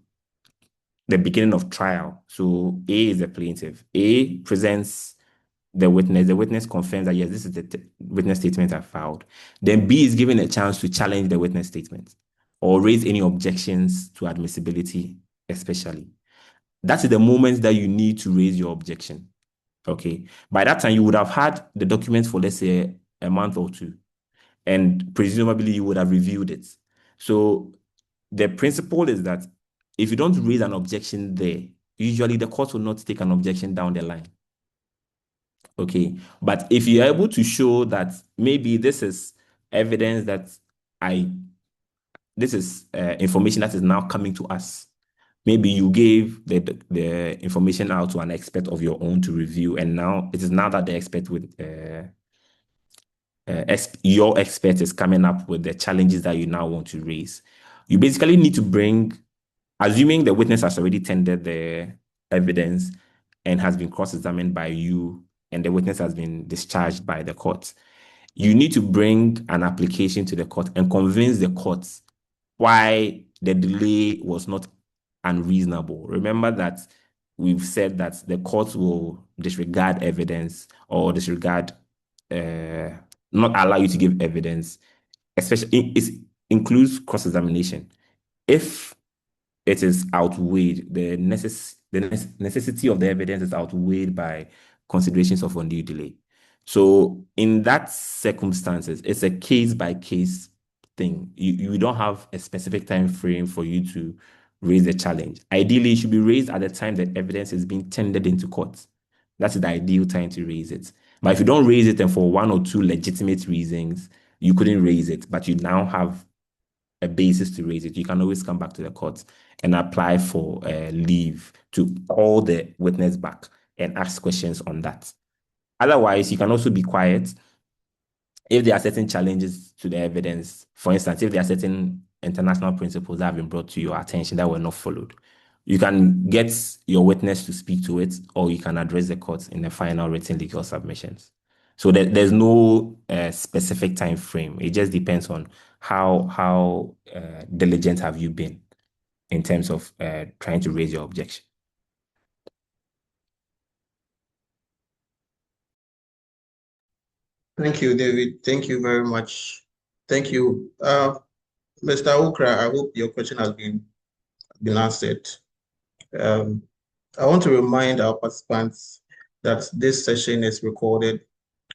the beginning of trial, so A is the plaintiff, A presents the witness confirms that yes, this is the witness statement I filed. Then B is given a chance to challenge the witness statement or raise any objections to admissibility, especially. That is the moment that you need to raise your objection. Okay. By that time, you would have had the documents for, let's say, a month or 2, and presumably you would have reviewed it. So the principle is that if you don't raise an objection there, usually the court will not take an objection down the line. Okay. But if you're able to show that maybe this is evidence that this is information that is now coming to us. Maybe you gave the information out to an expert of your own to review, and now it is now that the expert with your expert is coming up with the challenges that you now want to raise. You basically need to bring, assuming the witness has already tendered the evidence and has been cross-examined by you, and the witness has been discharged by the court, you need to bring an application to the court and convince the court why the delay was not unreasonable. Remember that we've said that the court will disregard evidence or disregard, not allow you to give evidence, especially it includes cross-examination. If it is outweighed, the necessity of the evidence is outweighed by considerations of undue delay. So in that circumstances, it's a case-by-case thing. You don't have a specific time frame for you to raise the challenge. Ideally, it should be raised at the time that evidence is being tendered into court. That's the ideal time to raise it. But if you don't raise it and for 1 or 2 legitimate reasons, you couldn't raise it, but you now have a basis to raise it, you can always come back to the court and apply for leave to call the witness back and ask questions on that. Otherwise, you can also be quiet if there are certain challenges to the evidence. For instance, if there are certain international principles that have been brought to your attention that were not followed, you can get your witness to speak to it, or you can address the court in the final written legal submissions. So there's no specific time frame. It just depends on how diligent have you been in terms of trying to raise your objection. Thank you, David. Thank you very much. Thank you. Mr. Okra, I hope your question has been answered. I want to remind our participants that this session is recorded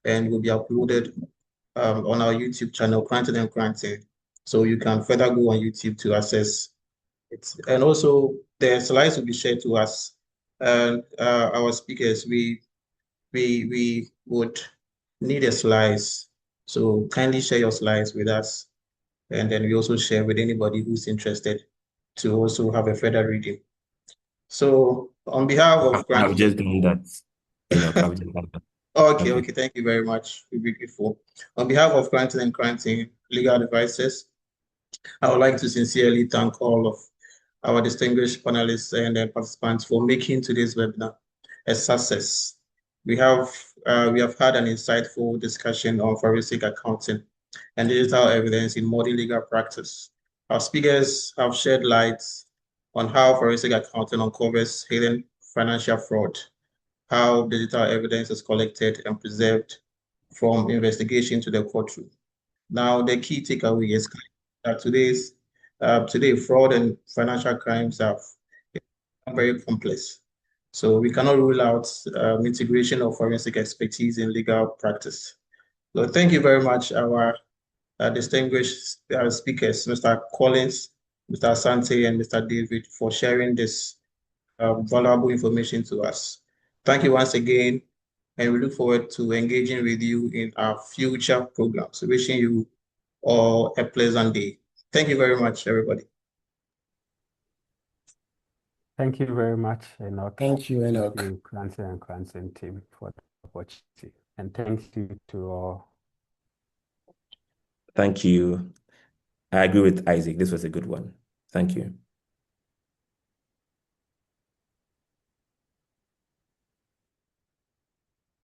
and will be uploaded on our YouTube channel, Granted and Granted. So you can further go on YouTube to access it. And also the slides will be shared to us. And our speakers, we would need a slides. So kindly share your slides with us. And then we also share with anybody who's interested to also have a further reading. So on behalf of I've just done that. I've just done that. Okay, thank you very much. We'll be grateful. On behalf of Granting and Granting Legal Advisors, I would like to sincerely thank all of our distinguished panelists and participants for making today's webinar a success. We have had an insightful discussion on forensic accounting and digital evidence in modern legal practice. Our speakers have shed light on how forensic accounting uncovers hidden financial fraud, how digital evidence is collected and preserved from investigation to the courtroom. Now, the key takeaway is that today, fraud and financial crimes are very complex. So we cannot rule out integration of forensic expertise in legal practice. So thank you very much, our distinguished speakers, Mr. Collins, Mr. Asante, and Mr. David, for sharing this valuable information to us. Thank you once again, and we look forward to engaging with you in our future programs. Wishing you all a pleasant day. Thank you very much, everybody. Thank you very much, Enoch. Thank you, Enoch. Thank you, Clancy and Clancy team, for the opportunity. And thank you to all. Thank you. I agree with Isaac. This was a good one. Thank you.